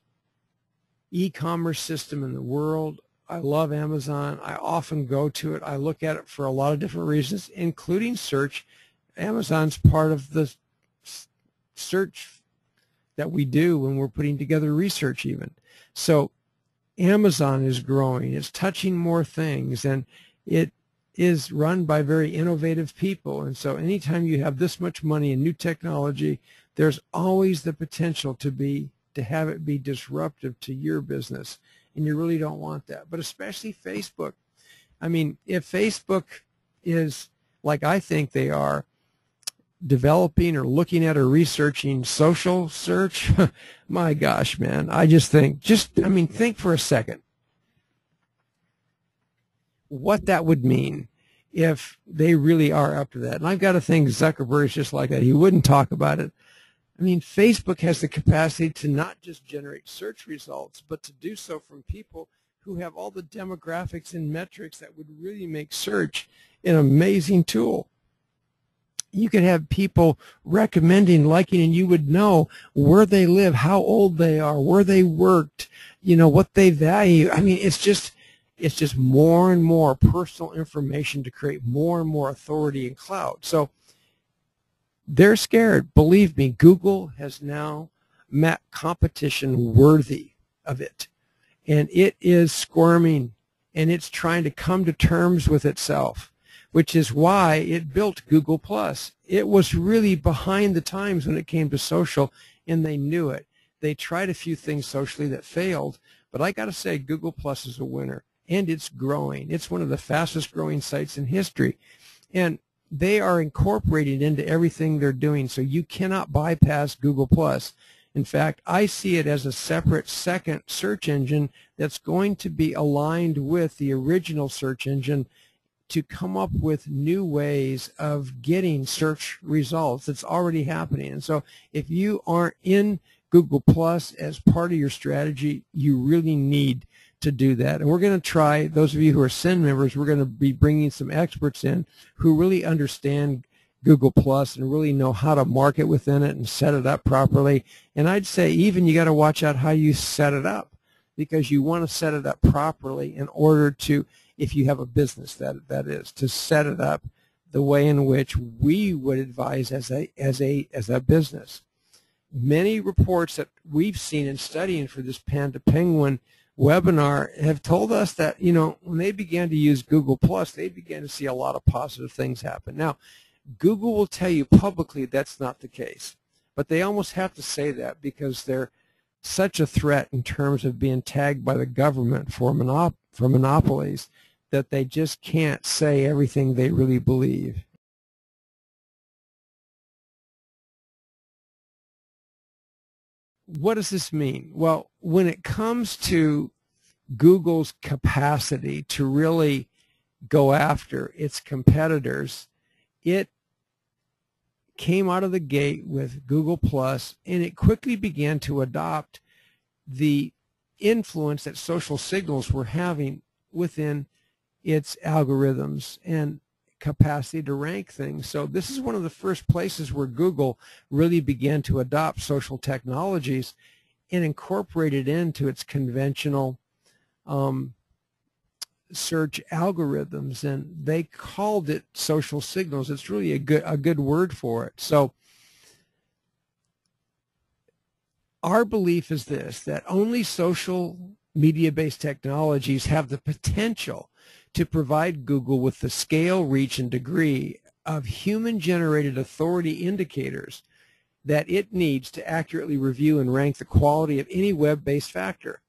e-commerce system in the world. I love Amazon. I often go to it. I look at it for a lot of different reasons, including search. Amazon's part of the search that we do when we're putting together research even. So Amazon is growing. It's touching more things, and it is run by very innovative people. And so anytime you have this much money in new technology, there's always the potential to have it be disruptive to your business, and you really don't want that. But especially Facebook. I mean, if Facebook is, like I think they are, developing or looking at or researching social search, my gosh, man, I just think, think for a second what that would mean if they really are up to that. And I've got to think Zuckerberg is just like that. He wouldn't talk about it. I mean, Facebook has the capacity to not just generate search results, but to do so from people who have all the demographics and metrics that would really make search an amazing tool. You could have people recommending, liking, and you would know where they live, how old they are, where they worked, what they value. I mean, it's just more and more personal information to create more and more authority and clout. So they're scared. Believe me, Google has now met competition worthy of it. And it is squirming, and it's trying to come to terms with itself, which is why it built Google+. It was really behind the times when it came to social, and they knew it. They tried a few things socially that failed, but I got to say Google+ is a winner, and it's growing. It's one of the fastest growing sites in history, and they are incorporated into everything they're doing, so you cannot bypass Google+. In fact, I see it as a separate second search engine that's going to be aligned with the original search engine to come up with new ways of getting search results. It's already happening. And so if you aren't in Google Plus as part of your strategy, you really need to do that. And we're going to try, those of you who are SIN members, we're going to be bringing some experts in who really understand Google Plus and really know how to market within it and set it up properly. And I'd say even you got to watch out how you set it up, because you want to set it up properly in order to, if you have a business that is, to set it up the way in which we would advise as a business. Many reports that we've seen in studying for this Panda Penguin webinar have told us that, when they began to use Google Plus, they began to see a lot of positive things happen. Now, Google will tell you publicly that's not the case, but they almost have to say that because they're such a threat in terms of being tagged by the government for monopolies that they just can't say everything they really believe. What does this mean? Well, when it comes to Google's capacity to really go after its competitors, it came out of the gate with Google Plus, and it quickly began to adopt the influence that social signals were having within its algorithms and capacity to rank things. So this is one of the first places where Google really began to adopt social technologies and incorporate it into its conventional search algorithms, and they called it social signals. It's really a good word for it. So our belief is this, that only social media-based technologies have the potential to provide Google with the scale, reach, and degree of human-generated authority indicators that it needs to accurately review and rank the quality of any web-based factor.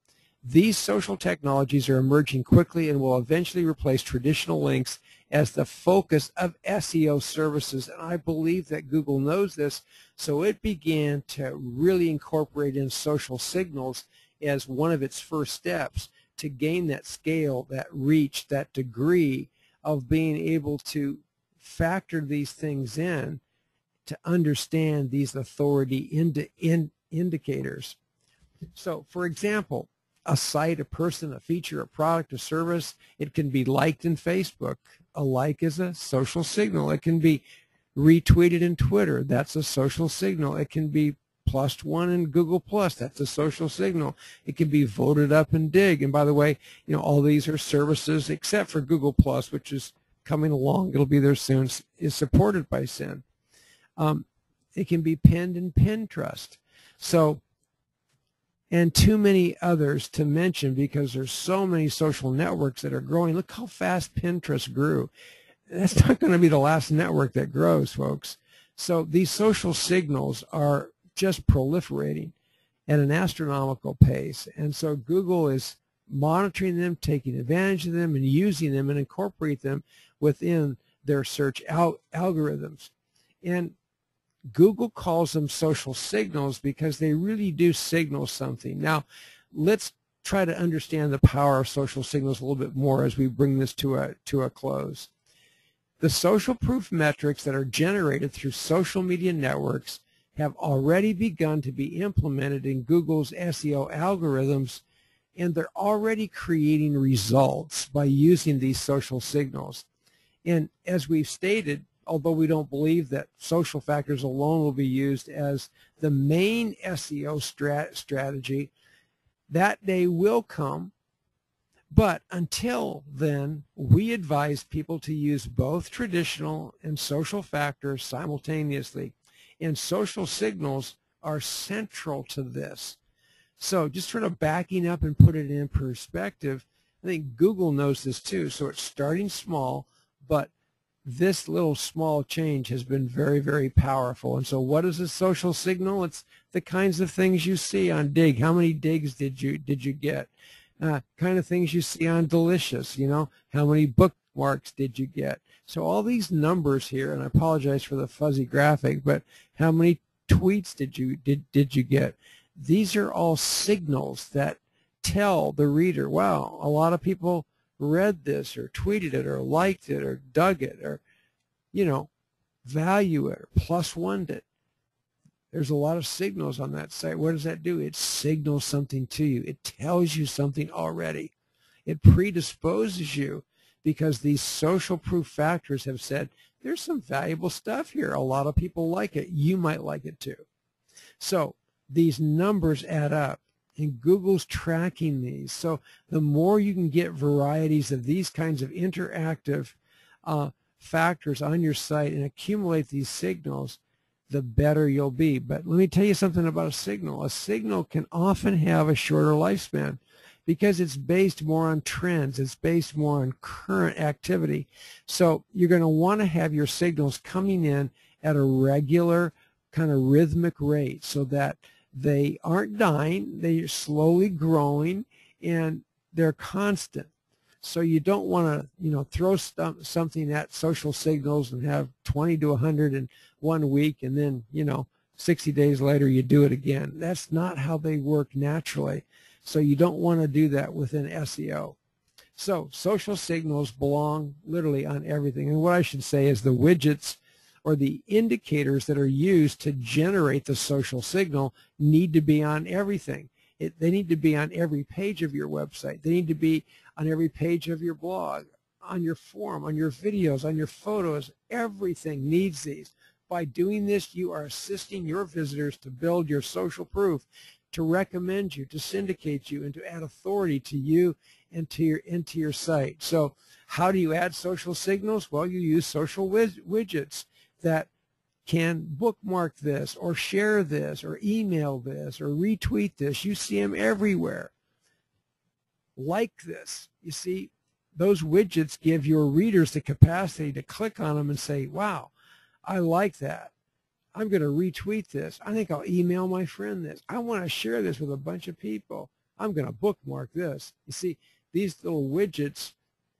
These social technologies are emerging quickly and will eventually replace traditional links as the focus of SEO services, and I believe that Google knows this, so it began to really incorporate in social signals as one of its first steps to gain that scale, that reach, that degree of being able to factor these things in to understand these authority indicators. So, for example, a site, a person, a feature, a product, a service, it can be liked in Facebook. A like is a social signal. It can be retweeted in Twitter. That's a social signal. It can be +1 in Google Plus. That's a social signal. It can be voted up in Dig. And by the way, all these are services except for Google Plus, which is coming along. It'll be there soon. Is supported by SYN. It can be pinned in Pinterest. So, and too many others to mention because there's so many social networks that are growing. Look how fast Pinterest grew. That's not going to be the last network that grows, folks. So these social signals are just proliferating at an astronomical pace. And so Google is monitoring them, taking advantage of them, and using them and incorporate them within their search algorithms. And Google calls them social signals because they really do signal something. Now, let's try to understand the power of social signals a little bit more as we bring this to a close. The social proof metrics that are generated through social media networks have already begun to be implemented in Google's SEO algorithms, and they're already creating results by using these social signals. And as we've stated, although we don't believe that social factors alone will be used as the main SEO strategy, that day will come. But until then, we advise people to use both traditional and social factors simultaneously. And social signals are central to this. So just sort of backing up and put it in perspective, I think Google knows this too. So it's starting small, but this little small change has been very, very powerful. And so what is a social signal? It's the kinds of things you see on Dig. How many digs did you get? Kind of things you see on Delicious, how many bookmarks did you get? So all these numbers here, and I apologize for the fuzzy graphic, but how many tweets did you get? These are all signals that tell the reader, wow, a lot of people read this or tweeted it or liked it or dug it or, value it or +1'd it. There's a lot of signals on that site. What does that do? It signals something to you. It tells you something already. It predisposes you because these social proof factors have said, there's some valuable stuff here. A lot of people like it. You might like it too. So these numbers add up, and Google's tracking these. So the more you can get varieties of these kinds of interactive factors on your site and accumulate these signals, the better you'll be. But let me tell you something about a signal. A signal can often have a shorter lifespan because it's based more on trends. It's based more on current activity. So you're going to want to have your signals coming in at a regular kind of rhythmic rate so that they aren't dying, they're slowly growing, and they're constant. So you don't want to, throw something at social signals and have 20 to 100 in 1 week, and then, 60 days later you do it again. That's not how they work naturally. So you don't want to do that within SEO. So social signals belong literally on everything. And what I should say is the widgets or the indicators that are used to generate the social signal need to be on everything. They need to be on every page of your website. They need to be on every page of your blog, on your forum, on your videos, on your photos. Everything needs these. By doing this, you are assisting your visitors to build your social proof, to recommend you, to syndicate you, and to add authority to you and into your site. So how do you add social signals? Well, you use social widgets that can bookmark this or share this or email this or retweet this. You see them everywhere. Like this. You see, those widgets give your readers the capacity to click on them and say, wow, I like that. I'm going to retweet this. I think I'll email my friend this. I want to share this with a bunch of people. I'm going to bookmark this. You see, these little widgets,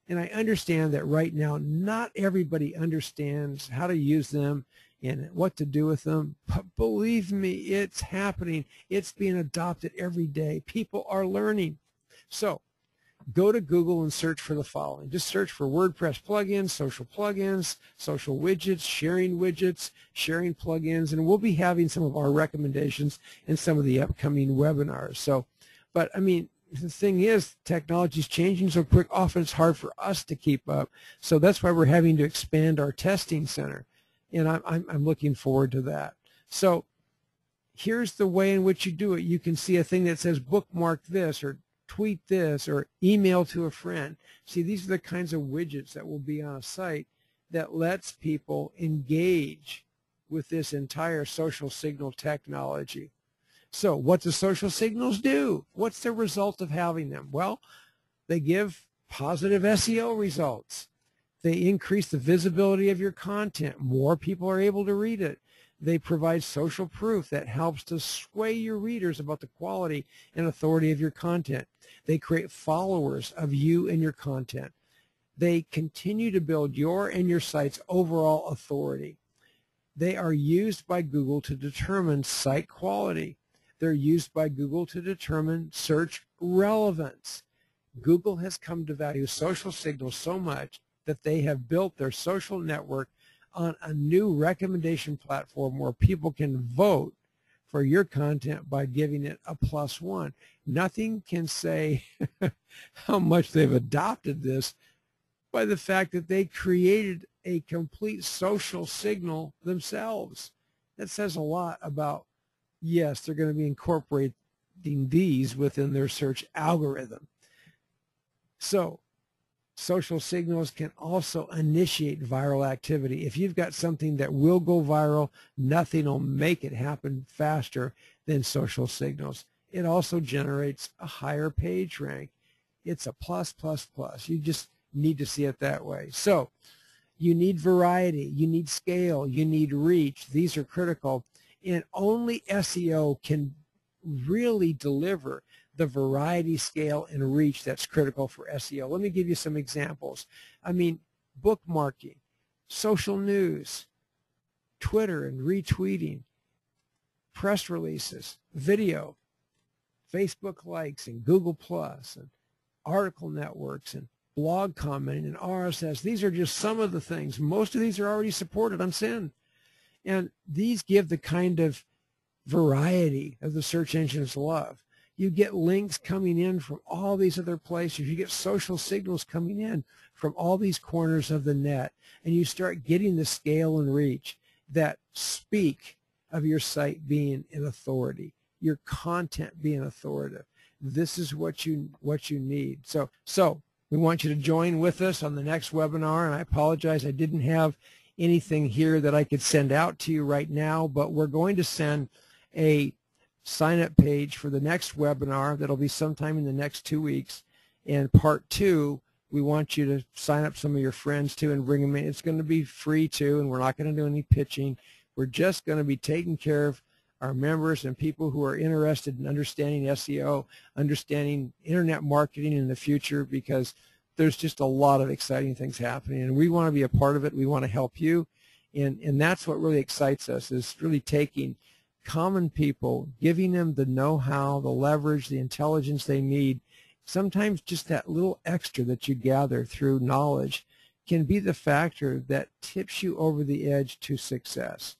and I understand that right now not everybody understands how to use them and what to do with them, but believe me, it's happening. It's being adopted every day. People are learning. So go to Google and search for the following. Just search for WordPress plugins, social widgets, sharing plugins, and we'll be having some of our recommendations in some of the upcoming webinars. So, but I mean, the thing is, technology is changing so quick, often it's hard for us to keep up. So that's why we're having to expand our testing center. And I'm looking forward to that. So here's the way in which you do it. You can see a thing that says bookmark this or tweet this or email to a friend. See, these are the kinds of widgets that will be on a site that lets people engage with this entire social signal technology. So what do social signals do? What's the result of having them? Well, they give positive SEO results. They increase the visibility of your content. More people are able to read it. They provide social proof that helps to sway your readers about the quality and authority of your content. They create followers of you and your content. They continue to build your and your site's overall authority. They are used by Google to determine site quality. They're used by Google to determine search relevance. Google has come to value social signals so much that they have built their social network on a new recommendation platform where people can vote for your content by giving it a +1. Nothing can say how much they've adopted this by the fact that they created a complete social signal themselves. That says a lot about, yes, they're going to be incorporating these within their search algorithm. So social signals can also initiate viral activity. If you've got something that will go viral, nothing will make it happen faster than social signals. It also generates a higher page rank. It's a plus, plus, plus. You just need to see it that way. So you need variety, you need scale, you need reach. These are critical, and only SEO can really deliver the variety, scale, and reach that's critical for SEO. Let me give you some examples. I mean, bookmarking, social news, Twitter and retweeting, press releases, video, Facebook likes and Google Plus, and article networks, and blog commenting, and RSS. These are just some of the things. Most of these are already supported on SIN. And these give the kind of variety of the search engines love. You get links coming in from all these other places. You get social signals coming in from all these corners of the net, and you start getting the scale and reach that speak of your site being an authority, your content being authoritative. This is what you need. So We want you to join with us on the next webinar, and I apologize I didn't have anything here that I could send out to you right now, but we're going to send a sign-up page for the next webinar that'll be sometime in the next 2 weeks. And part 2, we want you to sign up some of your friends too and bring them in. It's going to be free too, and we're not going to do any pitching. We're just going to be taking care of our members and people who are interested in understanding SEO, understanding internet marketing in the future, because there's just a lot of exciting things happening, and we want to be a part of it. We want to help you, and that's what really excites us, is really taking common people, giving them the know-how, the leverage, the intelligence they need. Sometimes just that little extra that you gather through knowledge can be the factor that tips you over the edge to success.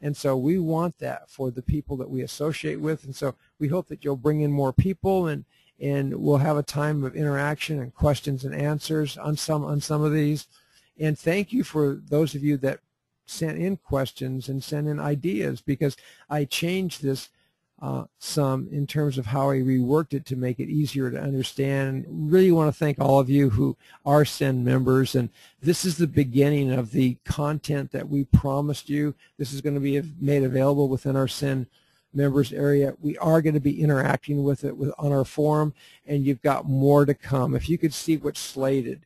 And so we want that for the people that we associate with, and so we hope that you'll bring in more people, and we'll have a time of interaction and questions and answers on some of these. And thank you for those of you that sent in questions and sent in ideas, because I changed this some in terms of how I reworked it to make it easier to understand. Really want to thank all of you who are SEN members, and this is the beginning of the content that we promised you. This is going to be made available within our SEN members area. We are going to be interacting with it on our forum, and you've got more to come. If you could see what's slated,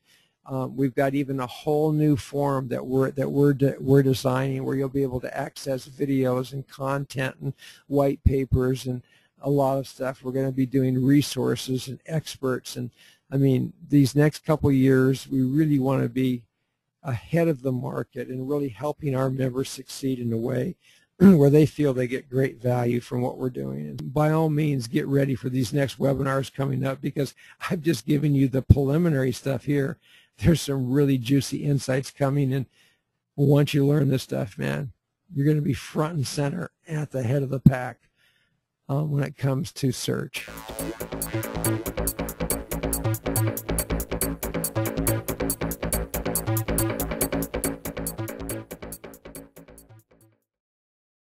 we've got even a whole new forum that we're designing, where you'll be able to access videos and content and white papers and a lot of stuff. We're going to be doing resources and experts, and I mean, these next couple of years we really want to be ahead of the market and really helping our members succeed in a way where they feel they get great value from what we're doing. And by all means, get ready for these next webinars coming up, because I've just given you the preliminary stuff here. There's some really juicy insights coming, and once you learn this stuff, man, you're going to be front and center at the head of the pack when it comes to search.